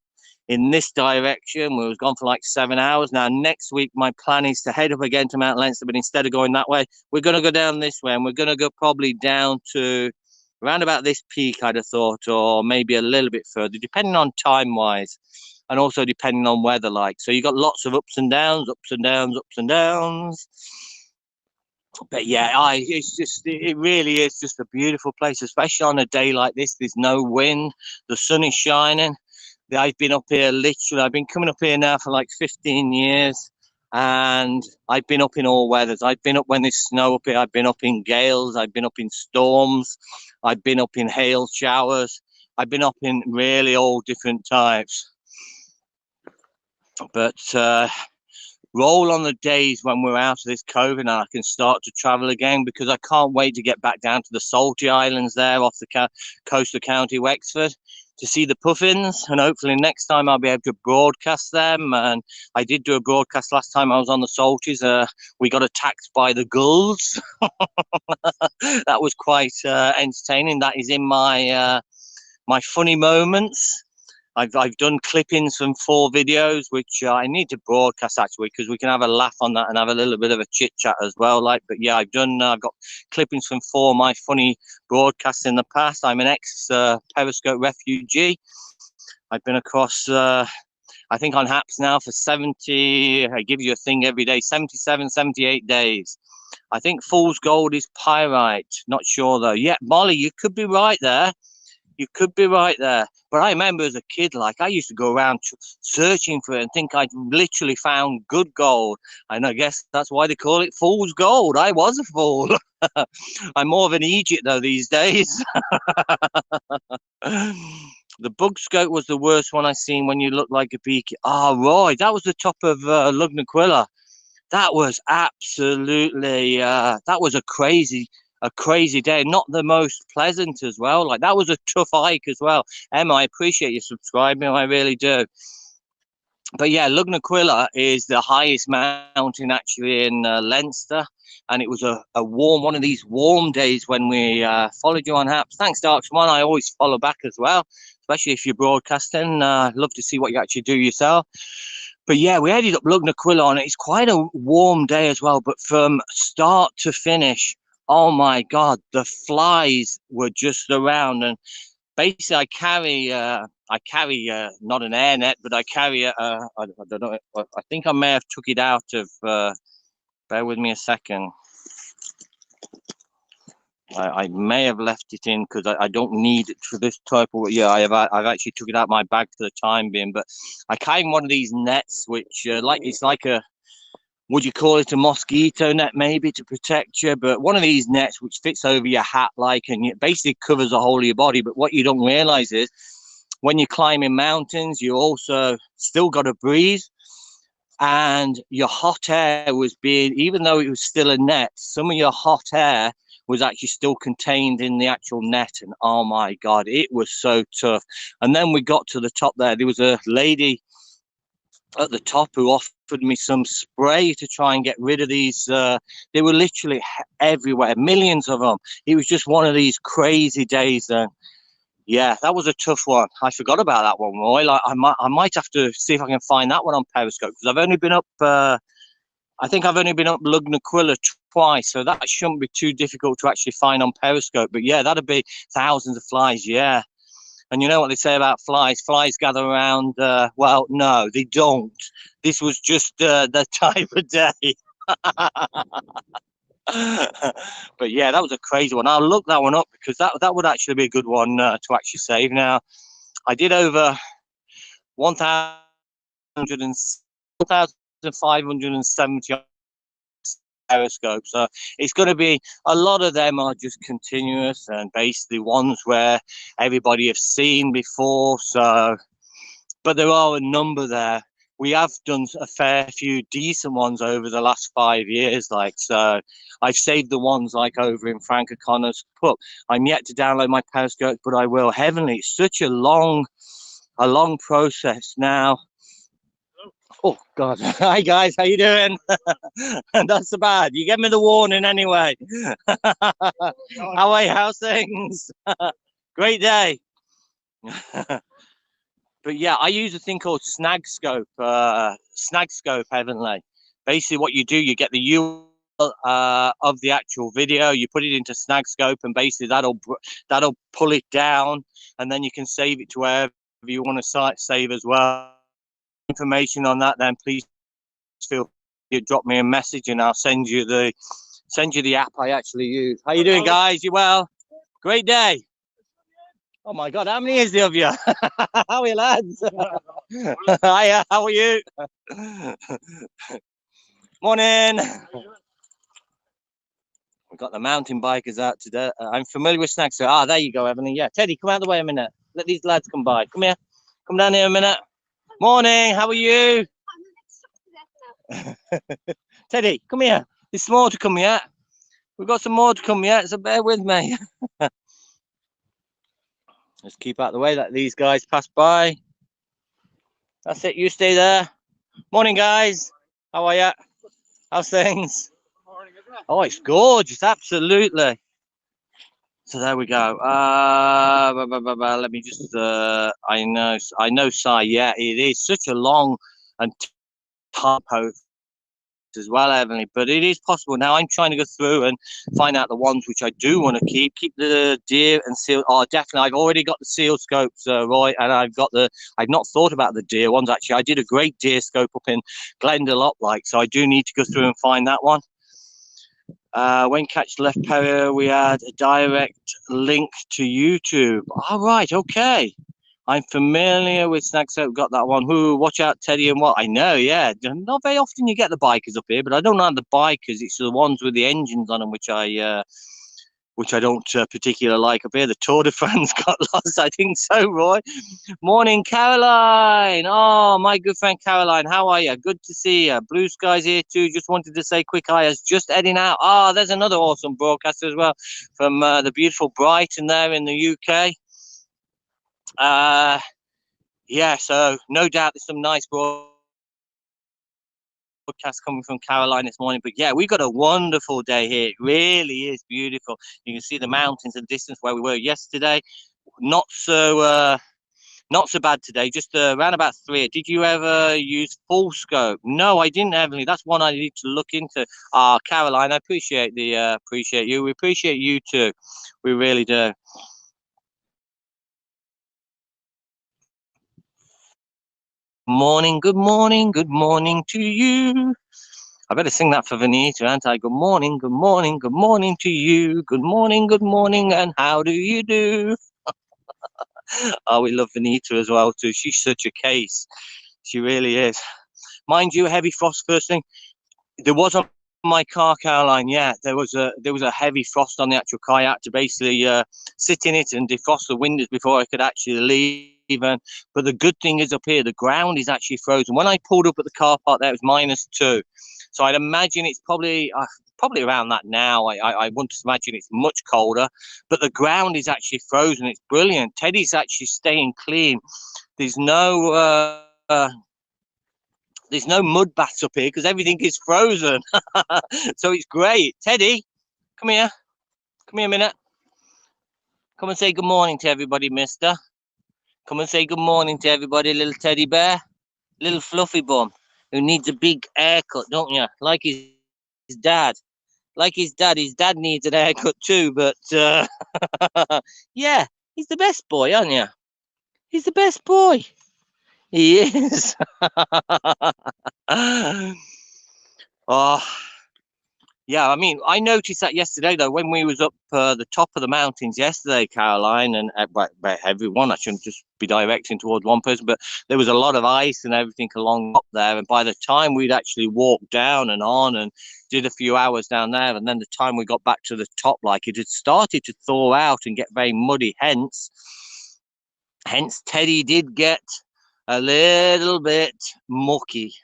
in this direction. We was gone for like 7 hours. Now, next week, my plan is to head up again to Mount Leinster, but instead of going that way, we're going to go down this way, and we're going to go probably down to around about this peak, I'd have thought, or maybe a little bit further, depending on time-wise, and also depending on weather like. So you got lots of ups and downs, ups and downs, ups and downs. But yeah, it really is just a beautiful place, especially on a day like this. There's no wind, the sun is shining. I've been up here I've been coming up here now for like 15 years, and I've been up in all weathers. I've been up when there's snow up here. I've been up in gales. I've been up in storms. I've been up in hail showers. I've been up in really all different types. But roll on the days when we're out of this COVID and I can start to travel again, because I can't wait to get back down to the Salty Islands there off the coast of County Wexford to see the puffins, and hopefully next time I'll be able to broadcast them. And I did do a broadcast last time I was on the Salties. We got attacked by the gulls. That was quite entertaining. That is in my my funny moments. I've done clippings from 4 videos, which I need to broadcast actually, because we can have a laugh on that and have a little bit of a chit chat as well. But yeah, I've got clippings from 4 of my funny broadcasts in the past. I'm an ex Periscope refugee. I've been across, I think on HAPS now for 70, I give you a thing every day, 77, 78 days. I think fool's gold is pyrite. Not sure though. Yeah, Molly, you could be right there. You could be right there. But I remember as a kid, like, I used to go around searching for it and think I'd literally found good gold. And I guess that's why they call it fool's gold. I was a fool. I'm more of an Egypt, though, these days. The bug scout was the worst one I seen when you looked like a peak. Oh, Roy, that was the top of Lugnaquilla. That was absolutely, that was a crazy day, not the most pleasant as well. Like, that was a tough hike as well. Emma, I appreciate you subscribing, I really do. But yeah, Lugnaquilla is the highest mountain actually in Leinster, and it was a warm, one of these warm days when we followed you on HAPS. Thanks, Darksman. I always follow back as well, especially if you're broadcasting. Love to see what you actually do yourself. But yeah, we headed up Lugnaquilla, and it's quite a warm day as well. But from start to finish, oh my God, the flies were just around. And basically, I carry not an air net, but I carry I don't know. I think I may have took it out of. Bear with me a second. I may have left it in because I don't need it for this type of. Yeah, I've actually took it out of my bag for the time being. But I carry one of these nets, which it's like a. Would you call it a mosquito net maybe to protect you? But one of these nets which fits over your hat and it basically covers the whole of your body. But what you don't realize is when you're climbing mountains, you also still got to breathe. And your hot air was even though it was still a net, some of your hot air was actually still contained in the actual net. And oh my God, it was so tough. And then we got to the top there. There was a lady at the top who offered me some spray to try and get rid of these. They were literally everywhere, millions of them. It was just one of these crazy days then. Yeah, that was a tough one. I forgot about that one, Roy. Like, I might have to see if I can find that one on Periscope, because I've only been up, I think I've only been up Lugnaquilla twice, so that shouldn't be too difficult to actually find on Periscope. But yeah, that'd be thousands of flies, yeah. And you know what they say about flies? Flies gather around. Well, no, they don't. This was just the time of day. But yeah, that was a crazy one. I'll look that one up because that would actually be a good one to actually save. Now, I did over 1,570 periscopes. So it's going to be a lot of them are just continuous and basically ones where everybody have seen before. So, but there are a number there. We have done a fair few decent ones over the last 5 years. Like, so I've saved the ones like over in Frank O'Connor's pub. I'm yet to download my periscope, but I will. Heavenly, it's such a long process now. Oh God! Hi guys, how you doing? Not so bad. You gave me the warning anyway. How are you? How's things? Great day. But yeah, I use a thing called Snagscope. Snagscope, Heavenly. Basically, what you do, you get the URL of the actual video, you put it into Snagscope, and basically that'll pull it down, and then you can save it to wherever you want to save as well. Information on that, then please feel free to drop me a message, and I'll send you the app I actually use. How you doing, guys? You well? Great day. Oh my God, how many is there of you? How are you, lads? Hiya, how are you? Morning. We've got the mountain bikers out today. I'm familiar with Snags. Ah, there you go, Evelyn. Yeah, Teddy, come out of the way a minute. Let these lads come by. Come here. Come down here a minute. Morning, how are you? Teddy, come here. There's more to come yet. We've got some more to come yet, so bear with me. Let's keep out of the way, let these guys pass by. That's it, you stay there. Morning, guys. How are you? How's things? Morning, isn't it? Oh, it's gorgeous, absolutely. So there we go. Let me just, I know, Si, yeah, it is such a long and tough post as well, Heavenly, but it is possible. Now I'm trying to go through and find out the ones which I do want to keep the deer and seal. Oh, definitely, I've already got the seal scopes, Roy, and I've not thought about the deer ones. Actually, I did a great deer scope up in Glendale, like, so I do need to go through and find that one. When Catch left Perrier, we had a direct link to YouTube. All right, okay. I'm familiar with Snagscope, got that one. Who, watch out, Teddy and what? I know, yeah. Not very often you get the bikers up here, but I don't know the bikers. It's the ones with the engines on them, which I don't particularly like up here. The Tour de France got lost, I think so, Roy. Morning, Caroline. Oh, my good friend Caroline, how are you? Good to see you. Blue skies here too. Just wanted to say quick hi. I was just heading out. Oh, there's another awesome broadcaster as well from the beautiful Brighton there in the UK. Yeah, so no doubt there's some nice broadcasts coming from Caroline this morning. But yeah, we got a wonderful day here. It really is beautiful. You can see the mountains in the distance where we were yesterday. Not so bad today. Just around about 3. Did you ever use full scope? No, I didn't, Emily. That's one I need to look into. Caroline, I appreciate you. We appreciate you too. We really do. Morning, good morning to you. I better sing that for Vanita, aren't I? Good morning to you. Good morning, and how do you do? Oh, we love Vanita as well too. She's such a case. She really is. Mind you, heavy frost first thing. There was on my car, Caroline. Yeah, there was a heavy frost on the actual car. I had to basically sit in it and defrost the windows before I could actually leave. But the good thing is up here, the ground is actually frozen. When I pulled up at the car park, there it was -2. So I'd imagine it's probably around that now. I wouldn't imagine it's much colder, but the ground is actually frozen. It's brilliant. Teddy's actually staying clean. There's no mud baths up here because everything is frozen. So it's great. Teddy, come here a minute. Come and say good morning to everybody, mister. Come and say good morning to everybody, little teddy bear, little fluffy bum who needs a big haircut, don't you? Like his dad. Like his dad needs an haircut too, but yeah, he's the best boy, aren't you? He's the best boy. He is. Oh, Yeah, I mean, I noticed that yesterday though when we was up the top of the mountains yesterday, Caroline, and by everyone. I shouldn't just be directing towards one person, but there was a lot of ice and everything along up there. And by the time we'd actually walked down and on and did a few hours down there, and then the time we got back to the top, like it had started to thaw out and get very muddy. Hence, Teddy did get a little bit mucky.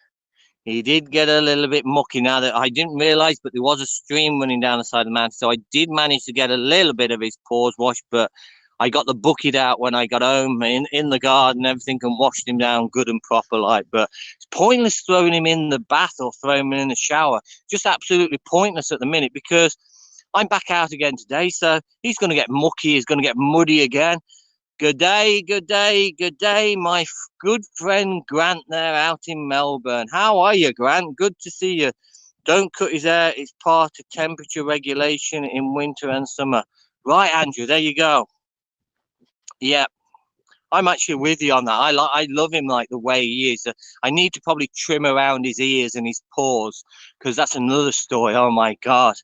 He did get a little bit mucky now that I didn't realize, but there was a stream running down the side of the mountain. So I did manage to get a little bit of his paws washed, but I got the bucket out when I got home in the garden, everything, and washed him down good and proper like. But it's pointless throwing him in the bath or throwing him in the shower. Just absolutely pointless at the minute because I'm back out again today. So he's going to get mucky. He's going to get muddy again. Good day, good day, good day, my good friend Grant there out in Melbourne. How are you, Grant? Good to see you. Don't cut his hair. It's part of temperature regulation in winter and summer. Right, Andrew, there you go. Yeah, I'm actually with you on that. I love him like the way he is. I need to probably trim around his ears and his paws because that's another story. Oh, my God.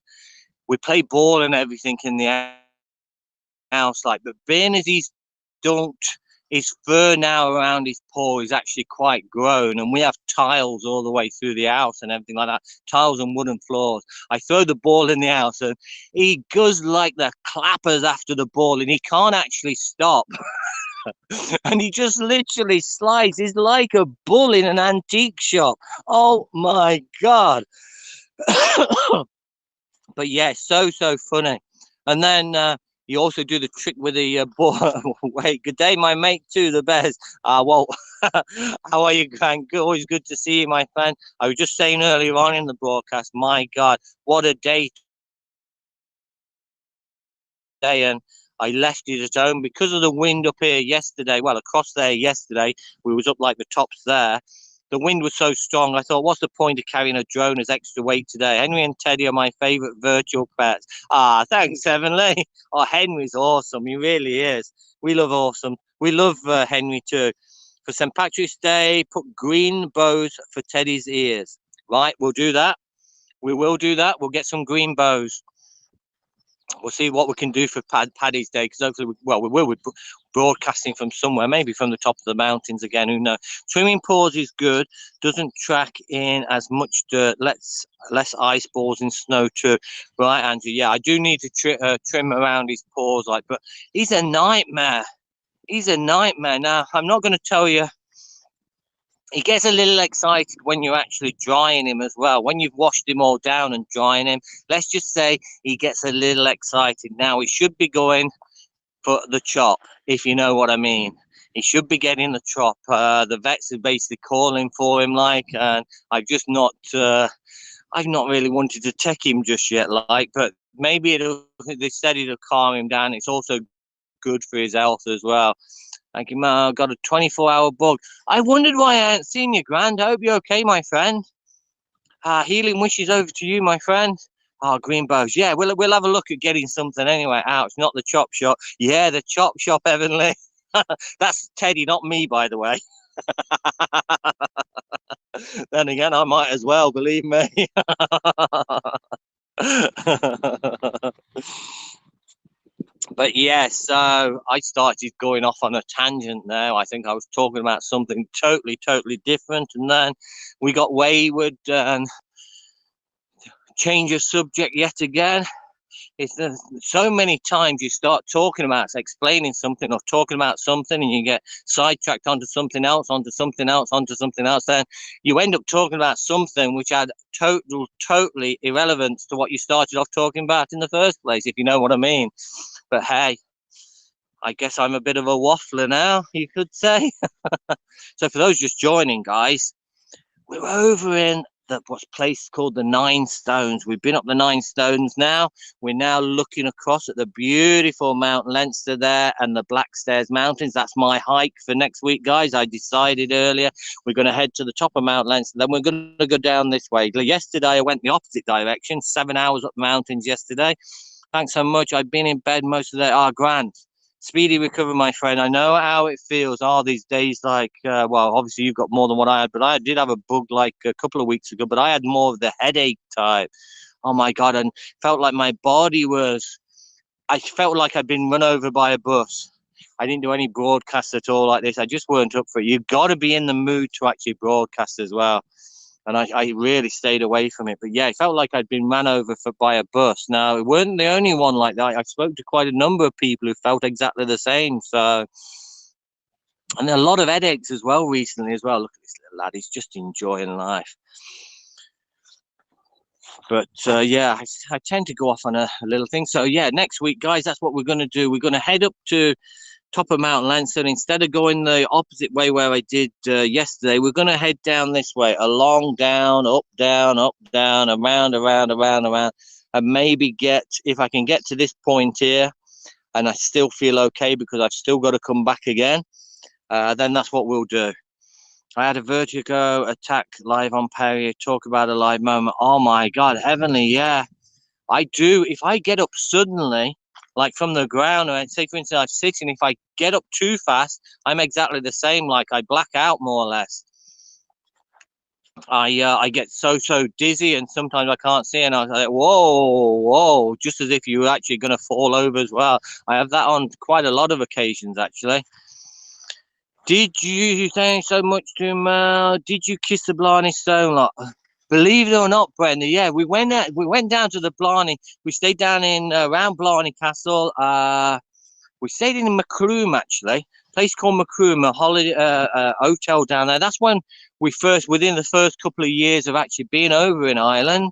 We play ball and everything in the house, like, but being as he's don't his fur now around his paw is actually quite grown, and we have tiles all the way through the house and everything like that, tiles and wooden floors. I throw the ball in the house and he goes like the clappers after the ball and he can't actually stop. And he just literally slides. He's like a bull in an antique shop. Oh my God. But yeah, so funny. And then you also do the trick with the ball. Wait, good day, my mate, too, the best. Well, how are you, Grant? Always good to see you, my friend. I was just saying earlier on in the broadcast, my God, what a day. And I left it at home because of the wind up here yesterday. Well, across there yesterday, we was up like the tops there. The wind was so strong, I thought, what's the point of carrying a drone as extra weight today? Henry and Teddy are my favourite virtual pets. Thanks, Heavenly. Oh, Henry's awesome. He really is. We love awesome. We love Henry too. For St. Patrick's Day, put green bows for Teddy's ears. Right, we'll do that. We will do that. We'll get some green bows. We'll see what we can do for Paddy's Day because hopefully, we will be broadcasting from somewhere, maybe from the top of the mountains again. Who knows? Swimming pools is good. Doesn't track in as much dirt. Less ice balls and snow too. Right, Andrew? Yeah, I do need to trim around his paws, like, but he's a nightmare. He's a nightmare. Now, I'm not going to tell you. He gets a little excited when you're actually drying him as well. When you've washed him all down and drying him, let's just say he gets a little excited. Now, he should be going for the chop, if you know what I mean. He should be getting the chop. The vets are basically calling for him, like, and I've not really wanted to take him just yet, like, but maybe they said it'll calm him down. It's also good for his health as well. Thank you, man. I got a 24-hour bug. I wondered why I hadn't seen you, Grand. I hope you're okay, my friend. Healing wishes over to you, my friend. Green bows. Yeah, we'll have a look at getting something anyway. Ouch, not the chop shop. Yeah, the chop shop, Heavenly. That's Teddy, not me, by the way. Then again, I might as well, believe me. But yeah, so I started going off on a tangent there. I think I was talking about something totally different, and then we got wayward and change of subject yet again. It's so many times you start talking about explaining something or talking about something, and you get sidetracked onto something else, onto something else, onto something else. Then you end up talking about something which had totally irrelevance to what you started off talking about in the first place, if you know what I mean. But hey, I guess I'm a bit of a waffler now, you could say. So for those just joining, guys, we're over in what's place called the Nine Stones. We've been up the Nine Stones now. We're now looking across at the beautiful Mount Leinster there and the Blackstairs Mountains. That's my hike for next week, guys. I decided earlier we're going to head to the top of Mount Leinster. Then we're going to go down this way. Yesterday, I went the opposite direction, 7 hours up the mountains yesterday. Thanks so much. I've been in bed most of the day. Grant. Speedy recovery, my friend. I know how it feels. These days, like, well, obviously you've got more than what I had, but I did have a bug like a couple of weeks ago, but I had more of the headache type. oh my God, and felt like my body was, I felt like I'd been run over by a bus. I didn't do any broadcasts at all like this. I just weren't up for it. You've got to be in the mood to actually broadcast as well. And I really stayed away from it. But yeah, it felt like I'd been ran over by a bus. Now, it weren't the only one like that. I spoke to quite a number of people who felt exactly the same. So, and a lot of headaches as well recently as well. Look at this little lad. He's just enjoying life. But yeah, I tend to go off on a little thing. So yeah, next week, guys, that's what we're going to do. We're going to head up to top of Mount Leinster. Instead of going the opposite way where I did yesterday, we're going to head down this way, along, down, up, around, and maybe get, if I can get to this point here, and I still feel okay because I've still got to come back again, then that's what we'll do. I had a vertigo attack live on Perrier. Talk about a live moment. Oh my God, heavenly, yeah. I do. If I get up suddenly, like from the ground, or say for instance I'm sitting, if I get up too fast, I'm exactly the same. Like I black out more or less. I get so dizzy, and sometimes I can't see, and I was like, whoa, just as if you were actually going to fall over as well. I have that on quite a lot of occasions, actually. Did you, thank so much to Mel, did you kiss the Blarney Stone lot? Believe it or not, Brenda, yeah, we went down to the Blarney. We stayed down in around Blarney Castle. We stayed in Macroom, actually, a place called Macroom, a holiday hotel down there. That's when we within the first couple of years of actually being over in Ireland,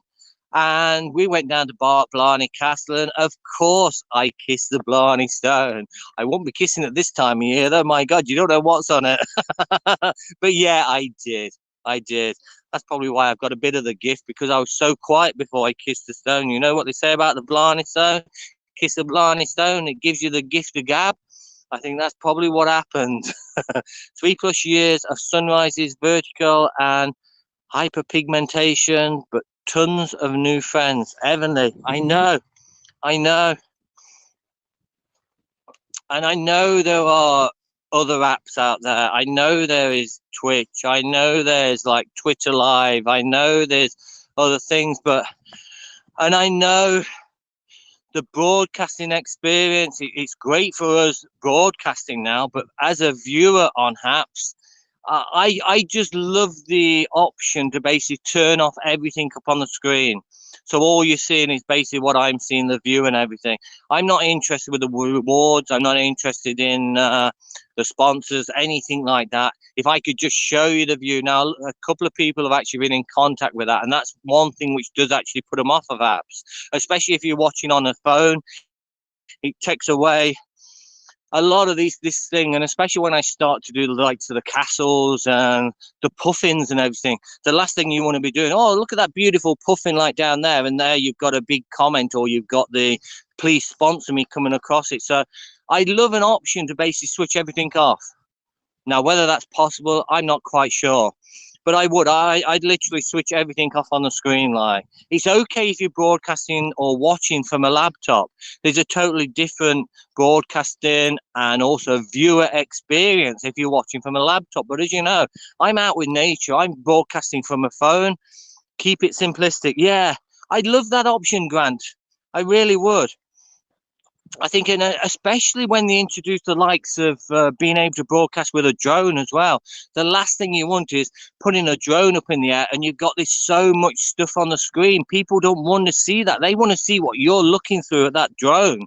and we went down to Blarney Castle, and of course I kissed the Blarney Stone. I won't be kissing it this time of year, though. My God, you don't know what's on it. But yeah, I did. That's probably why I've got a bit of the gift, because I was so quiet before I kissed the stone. You know what they say about the Blarney Stone? Kiss the Blarney Stone, it gives you the gift of gab. I think that's probably what happened. 3+ years of sunrises, vertical and hyperpigmentation, but tons of new friends. Heavenly, I know. And I know there are other apps out there. I know there is Twitch. I know there's like Twitter Live. I know there's other things, and I know the broadcasting experience, it's great for us broadcasting now, but as a viewer on Haps, I just love the option to basically turn off everything up on the screen. So all you're seeing is basically what I'm seeing, the view and everything. I'm not interested with the rewards. I'm not interested in the sponsors, anything like that. If I could just show you the view. Now, a couple of people have actually been in contact with that, and that's one thing which does actually put them off of apps, especially if you're watching on a phone. It takes away a lot of this thing, and especially when I start to do the likes of the castles and the puffins and everything, the last thing you want to be doing, oh, look at that beautiful puffin like down there, and there you've got a big comment, or you've got the please sponsor me coming across it. So I'd love an option to basically switch everything off. Now, whether that's possible, I'm not quite sure. But I would. I'd literally switch everything off on the screen. Like, it's okay if you're broadcasting or watching from a laptop. There's a totally different broadcasting and also viewer experience if you're watching from a laptop. But as you know, I'm out with nature. I'm broadcasting from a phone. Keep it simplistic. Yeah, I'd love that option, Grant. I really would. I think, especially when they introduce the likes of being able to broadcast with a drone as well. The last thing you want is putting a drone up in the air and you've got this so much stuff on the screen. People don't want to see that. They want to see what you're looking through at that drone.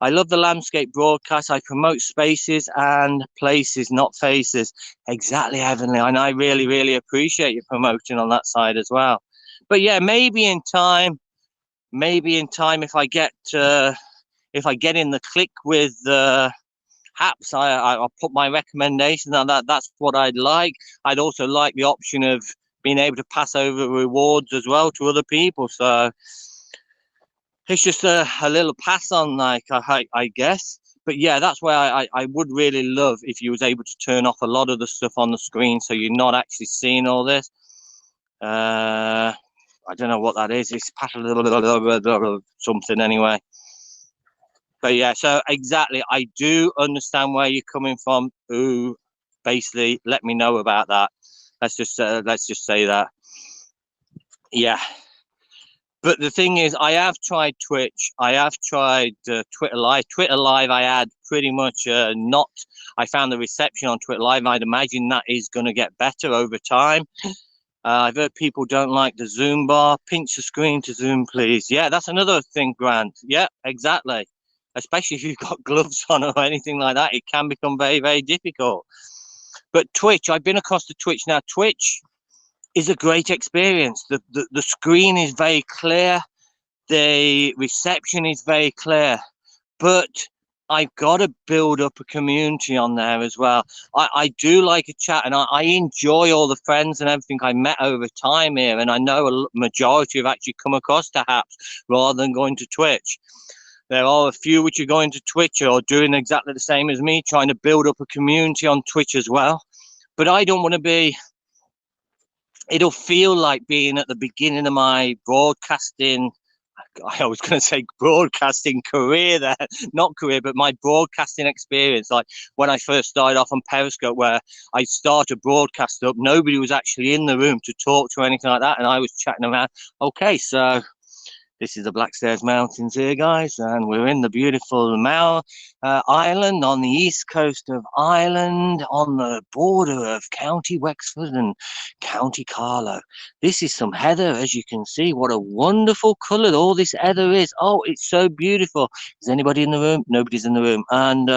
I love the landscape broadcast. I promote spaces and places, not faces. Exactly, Heavenly. And I really, really appreciate you promoting on that side as well. But yeah, maybe in time, if I get in the click with Haps, I'll put my recommendation on that. That's what I'd like. I'd also like the option of being able to pass over rewards as well to other people. So it's just a little pass on, like, I guess. But yeah, that's where I would really love if you was able to turn off a lot of the stuff on the screen, so you're not actually seeing all this. I don't know what that is. It's something anyway. But yeah, so exactly, I do understand where you're coming from. Ooh, basically, let me know about that. Let's just say that. Yeah. But the thing is, I have tried Twitch. I have tried Twitter Live. Twitter Live, I had pretty much not. I found the reception on Twitter Live. I'd imagine that is going to get better over time. I've heard people don't like the Zoom bar. Pinch the screen to zoom, please. Yeah, that's another thing, Grant. Yeah, exactly. Especially if you've got gloves on or anything like that, it can become very, very difficult. But Twitch, I've been across to Twitch now. Twitch is a great experience. The screen is very clear. The reception is very clear. But I've got to build up a community on there as well. I do like a chat, and I enjoy all the friends and everything I met over time here. And I know a majority have actually come across to Haps rather than going to Twitch. There are a few which are going to Twitch or doing exactly the same as me, trying to build up a community on Twitch as well. But I don't want to be, it'll feel like being at the beginning of my broadcasting, I was going to say broadcasting career there, not career, but my broadcasting experience. Like when I first started off on Periscope, where I started broadcast up, nobody was actually in the room to talk to or anything like that. And I was chatting around. Okay, so this is the Blackstairs Mountains here, guys, and we're in the beautiful island on the east coast of Ireland, on the border of County Wexford and County Carlow. This is some heather, as you can see. What a wonderful colour all this heather is. Oh, it's so beautiful. Is anybody in the room? Nobody's in the room. And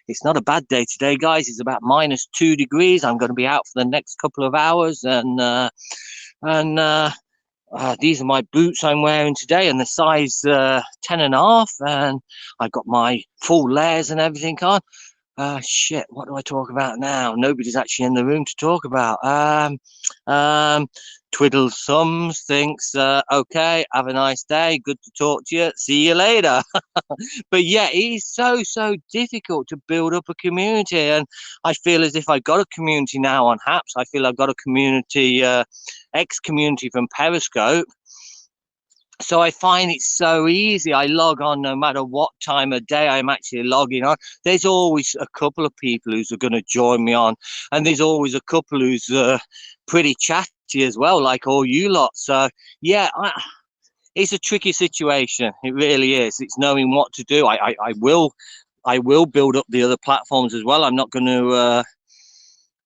it's not a bad day today, guys. It's about -2 degrees. I'm going to be out for the next couple of hours, and these are my boots I'm wearing today, and the size 10.5, and I've got my full layers and everything on. Shit, what do I talk about now? Nobody's actually in the room to talk about. Twiddle thumbs thinks, okay, have a nice day, good to talk to you, see you later. But yeah, it is so difficult to build up a community, and I feel as if I've got a community now on Haps. I feel I've got a community, ex-community from Periscope. So I find it so easy. I log on no matter what time of day I'm actually logging on. There's always a couple of people who's going to join me on, and there's always a couple who's pretty chatty as well, like all you lot. So yeah, it's a tricky situation. It really is. It's knowing what to do. I will build up the other platforms as well. I'm not going to.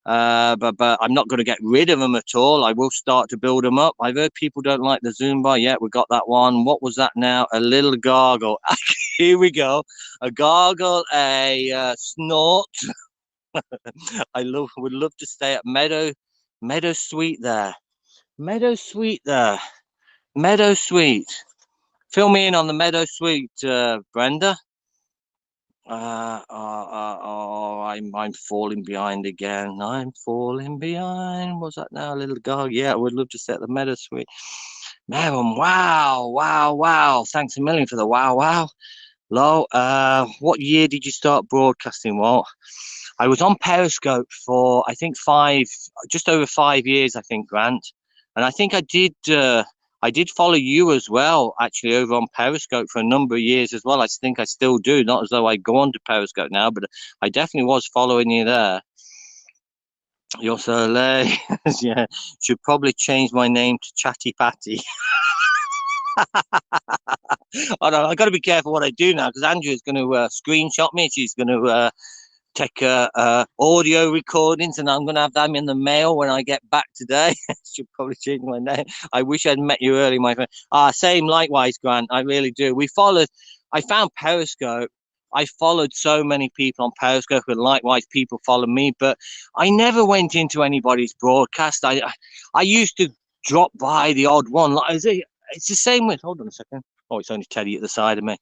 But I'm not going to get rid of them at all. I will start to build them up. I've heard people don't like the Zoom bar. Yeah, we got that one. What was that now? A little gargle. Here we go. A gargle, a snort. I would love to stay at Meadow Sweet there. Meadow Sweet there. Meadow Sweet. Fill me in on the Meadow Sweet, Brenda. I'm falling behind again. I'm falling behind. What's that now? A little dog. Yeah, I would love to set the Meadow Sweet. Madam, wow. Thanks a million for the wow. Lo, what year did you start broadcasting? What? I was on Periscope for, I think, just over 5 years, I think, Grant. And I think I did follow you as well, actually, over on Periscope for a number of years as well. I think I still do, not as though I go on to Periscope now, but I definitely was following you there. You're so late. Yeah, should probably change my name to Chatty Patty. I got to be careful what I do now, because Andrea's going to screenshot me. She's going to take audio recordings, and I'm going to have them in the mail when I get back today. Should probably change my name. I wish I'd met you early, my friend. Same likewise, Grant. I really do. I found Periscope. I followed so many people on Periscope, and likewise people follow me, but I never went into anybody's broadcast. I used to drop by the odd one. It's the same with, hold on a second. Oh, it's only Teddy at the side of me.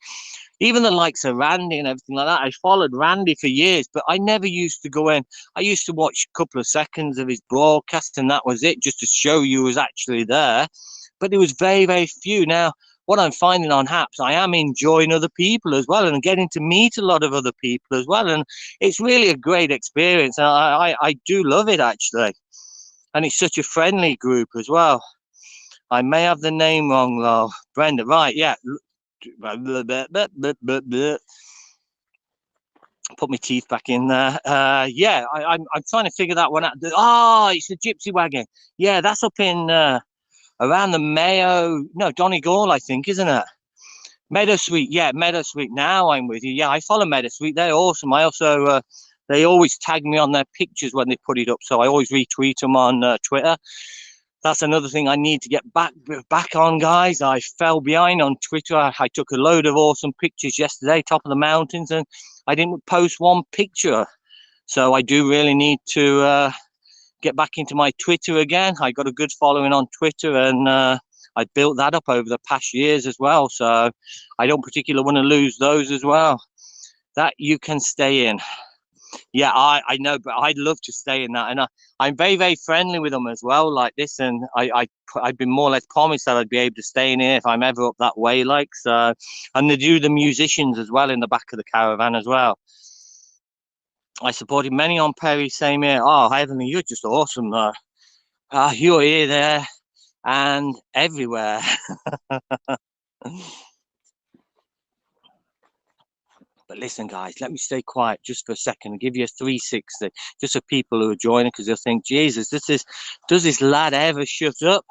Even the likes of Randy and everything like that. I followed Randy for years, but I never used to go in. I used to watch a couple of seconds of his broadcast, and that was it, just to show you was actually there. But there was very, very few. Now, what I'm finding on Haps, I am enjoying other people as well, and getting to meet a lot of other people as well. And it's really a great experience. And I do love it, actually. And it's such a friendly group as well. I may have the name wrong, though. Brenda, right, yeah. Put my teeth back in there. Yeah, I'm trying to figure that one out. It's the Gypsy Wagon. Yeah, that's up in around the Mayo, no, Donegal, I think, isn't it? Meadowsweet, yeah, Meadowsweet. Now I'm with you. Yeah, I follow Meadowsweet. They're awesome. I also, they always tag me on their pictures when they put it up, so I always retweet them on Twitter. That's another thing I need to get back on, guys. I fell behind on Twitter. I took a load of awesome pictures yesterday, top of the mountains, and I didn't post one picture. So I do really need to get back into my Twitter again. I got a good following on Twitter, and I built that up over the past years as well. So I don't particularly want to lose those as well. That you can stay in. Yeah, I know, but I'd love to stay in that. And I'm very, very friendly with them as well, like this. And I've been more or less promised that I'd be able to stay in here if I'm ever up that way, like so. And they do the musicians as well in the back of the caravan as well. I supported many on Perry, same here. Oh, Heavenly, you're just awesome, though. You're here, there, and everywhere. But listen, guys, let me stay quiet just for a second and give you a 360, just for people who are joining, because they'll think, Jesus, does this lad ever shut up?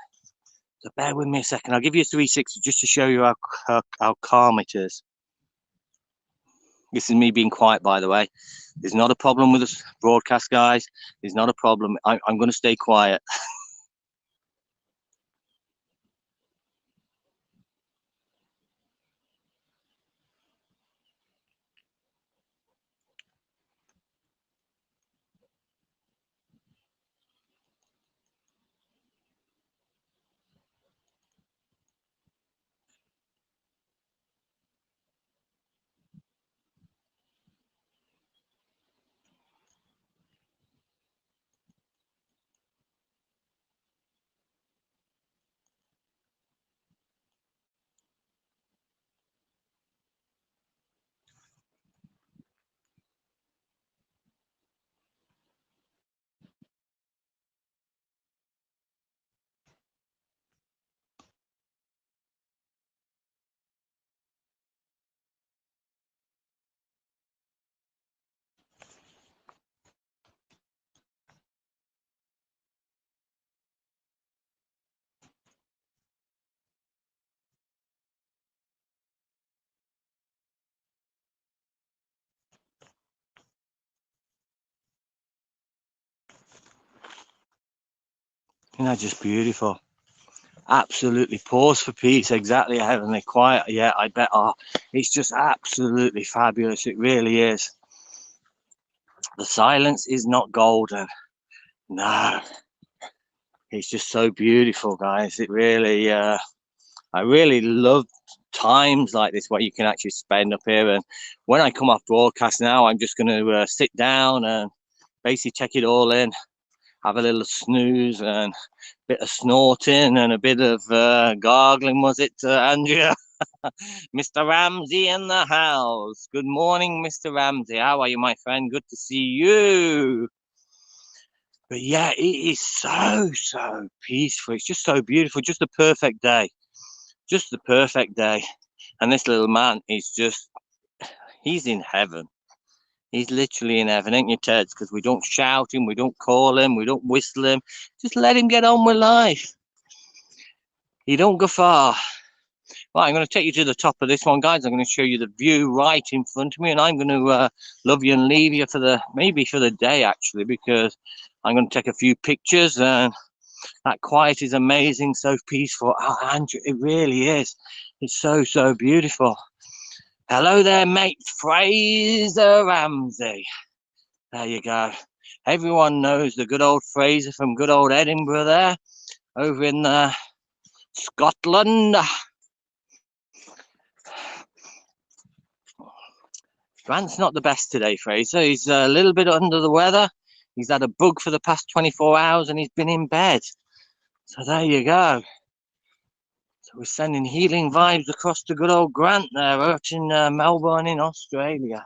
So bear with me a second. I'll give you a 360 just to show you how calm it is. This is me being quiet, by the way. There's not a problem with this broadcast, guys. There's not a problem. I'm going to stay quiet. Isn't that just beautiful? Absolutely. Pause for peace. Exactly. Heavenly quiet. Yeah, I bet. Oh, it's just absolutely fabulous. It really is. The silence is not golden. No, it's just so beautiful, guys. It really, I really love times like this where you can actually spend up here. And when I come off broadcast now, I'm just going to sit down and basically take it all in, have a little snooze and a bit of snorting and a bit of gargling, was it, Andrea? Mr. Ramsey in the house. Good morning, Mr. Ramsey. How are you, my friend? Good to see you. But yeah, it is so peaceful. It's just so beautiful. Just the perfect day. Just the perfect day. And this little man is just, he's in heaven. He's literally in heaven, ain't you, Ted? Because we don't shout him, we don't call him, we don't whistle him. Just let him get on with life. He don't go far. Right, I'm going to take you to the top of this one, guys. I'm going to show you the view right in front of me, and I'm going to love you and leave you for maybe for the day, actually, because I'm going to take a few pictures, and that quiet is amazing, so peaceful. Oh, Andrew, it really is. It's so beautiful. Hello there, mate. Fraser Ramsey. There you go. Everyone knows the good old Fraser from good old Edinburgh there, over in Scotland. Grant's not the best today, Fraser. He's a little bit under the weather. He's had a bug for the past 24 hours and he's been in bed. So there you go. So we're sending healing vibes across to good old Grant there, out in Melbourne in Australia.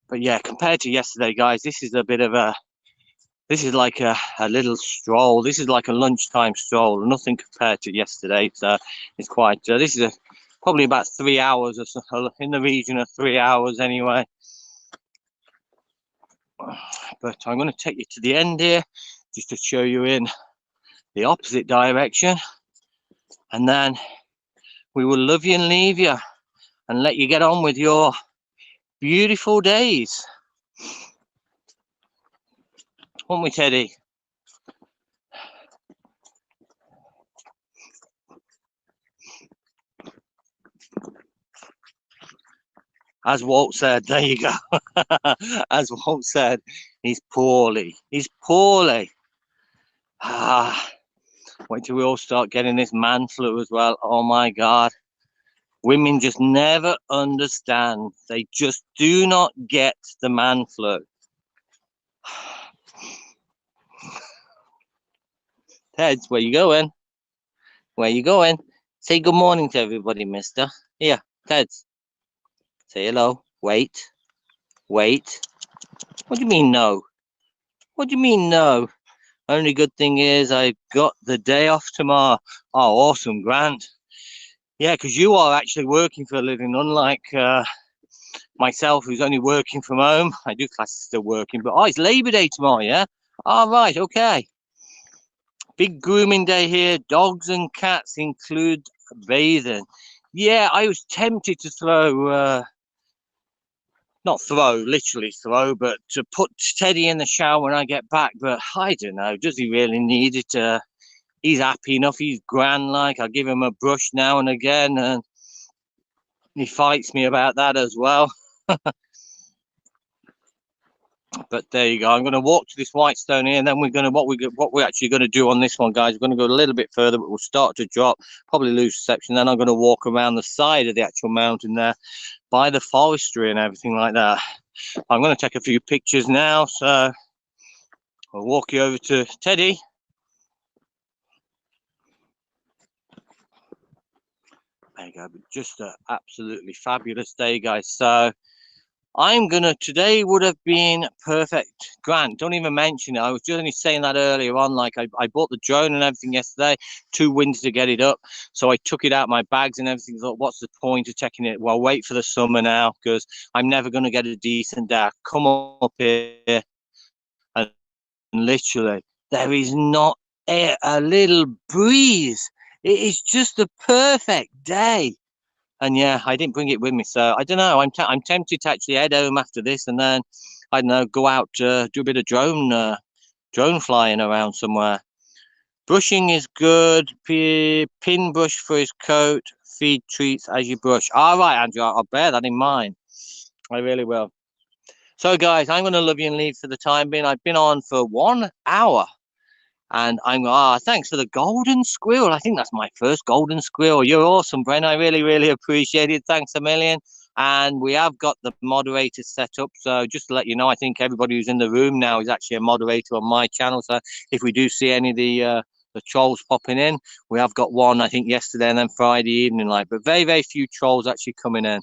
But yeah, compared to yesterday, guys, this is a bit of this is like a little stroll. This is like a lunchtime stroll. Nothing compared to yesterday. So it's quite, this is probably about 3 hours or so, in the region of 3 hours anyway. But I'm going to take you to the end here. just to show you in the opposite direction. And then we will love you and leave you and let you get on with your beautiful days. Won't we, Teddy? As Walt said, there you go. As Walt said, he's poorly. He's poorly. Wait till we all start getting this man flu as well. Oh my God. Women just never understand. They just do not get the man flu. Ted, where you going? Where you going? Say good morning to everybody, mister. Here, Ted. Say hello. Wait. Wait. What do you mean no? What do you mean no? Only good thing is I got the day off tomorrow. Oh, awesome, Grant. Yeah, because you are actually working for a living, unlike myself, who's only working from home. I do class still working, but it's Labor Day tomorrow, yeah? All right, okay. Big grooming day here. Dogs and cats include bathing. Yeah, I was tempted to throw, not throw, literally throw, but to put Teddy in the shower when I get back. But I don't know, does he really need it? He's happy enough. He's grand like. I give him a brush now and again, and he fights me about that as well. But there you go. I'm going to walk to this Whitestone here, and then we're going to what we're actually going to do on this one, guys. We're going to go a little bit further, but we'll start to drop, probably lose reception. Then I'm going to walk around the side of the actual mountain there, by the forestry and everything like that. I'm going to take a few pictures now, so I'll walk you over to Teddy. There you go. Just an absolutely fabulous day, guys. So today would have been perfect. Grant, don't even mention it. I was just only saying that earlier on. Like I bought the drone and everything yesterday, too windy to get it up. So I took it out my bags and everything. Thought, what's the point of taking it? Well, wait for the summer now, because I'm never going to get a decent day. Come up here and literally there is not a little breeze. It is just a perfect day. And yeah, I didn't bring it with me, so I don't know. I'm tempted to actually head home after this, and then I don't know, go out do a bit of drone flying around somewhere. Brushing is good. Pin brush for his coat. Feed treats as you brush. All right, Andrew, I'll bear that in mind. I really will. So, guys, I'm going to love you and leave for the time being. I've been on for 1 hour. And thanks for the golden squirrel. I think that's my first golden squirrel. You're awesome, Bren. I really, really appreciate it. Thanks a million. And we have got the moderator set up. So just to let you know, I think everybody who's in the room now is actually a moderator on my channel. So if we do see any of the trolls popping in, we have got one, I think, yesterday and then Friday evening, but very, very few trolls actually coming in.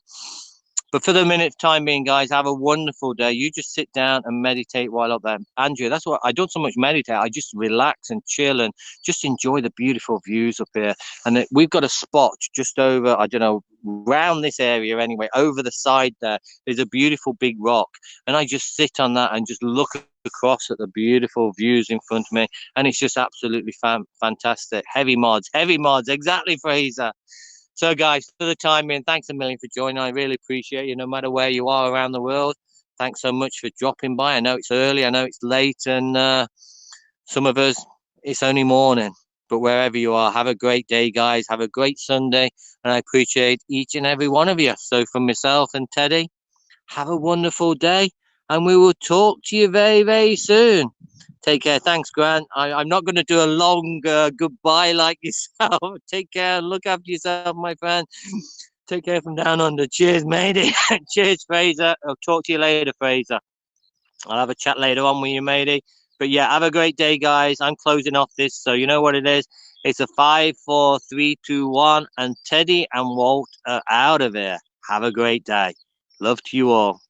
But for the minute time being, guys, have a wonderful day. You just sit down and meditate while up there. Andrew, that's what I don't so much meditate. I just relax and chill and just enjoy the beautiful views up here. And we've got a spot just over, I don't know, around this area anyway, over the side there. There's a beautiful big rock. And I just sit on that and just look across at the beautiful views in front of me. And it's just absolutely fantastic. Heavy mods, exactly, Fraser. So, guys, for the time being, thanks a million for joining. I really appreciate you, no matter where you are around the world. Thanks so much for dropping by. I know it's early, I know it's late, and some of us, it's only morning. But wherever you are, have a great day, guys. Have a great Sunday, and I appreciate each and every one of you. So, from myself and Teddy, have a wonderful day, and we will talk to you very, very soon. Take care. Thanks, Grant. I'm not going to do a long goodbye like yourself. Take care. Look after yourself, my friend. Take care from down under. Cheers, matey. Cheers, Fraser. I'll talk to you later, Fraser. I'll have a chat later on with you, matey. But yeah, have a great day, guys. I'm closing off this, so you know what it is. It's a 5, 4, 3, 2, 1, and Teddy and Walt are out of here. Have a great day. Love to you all.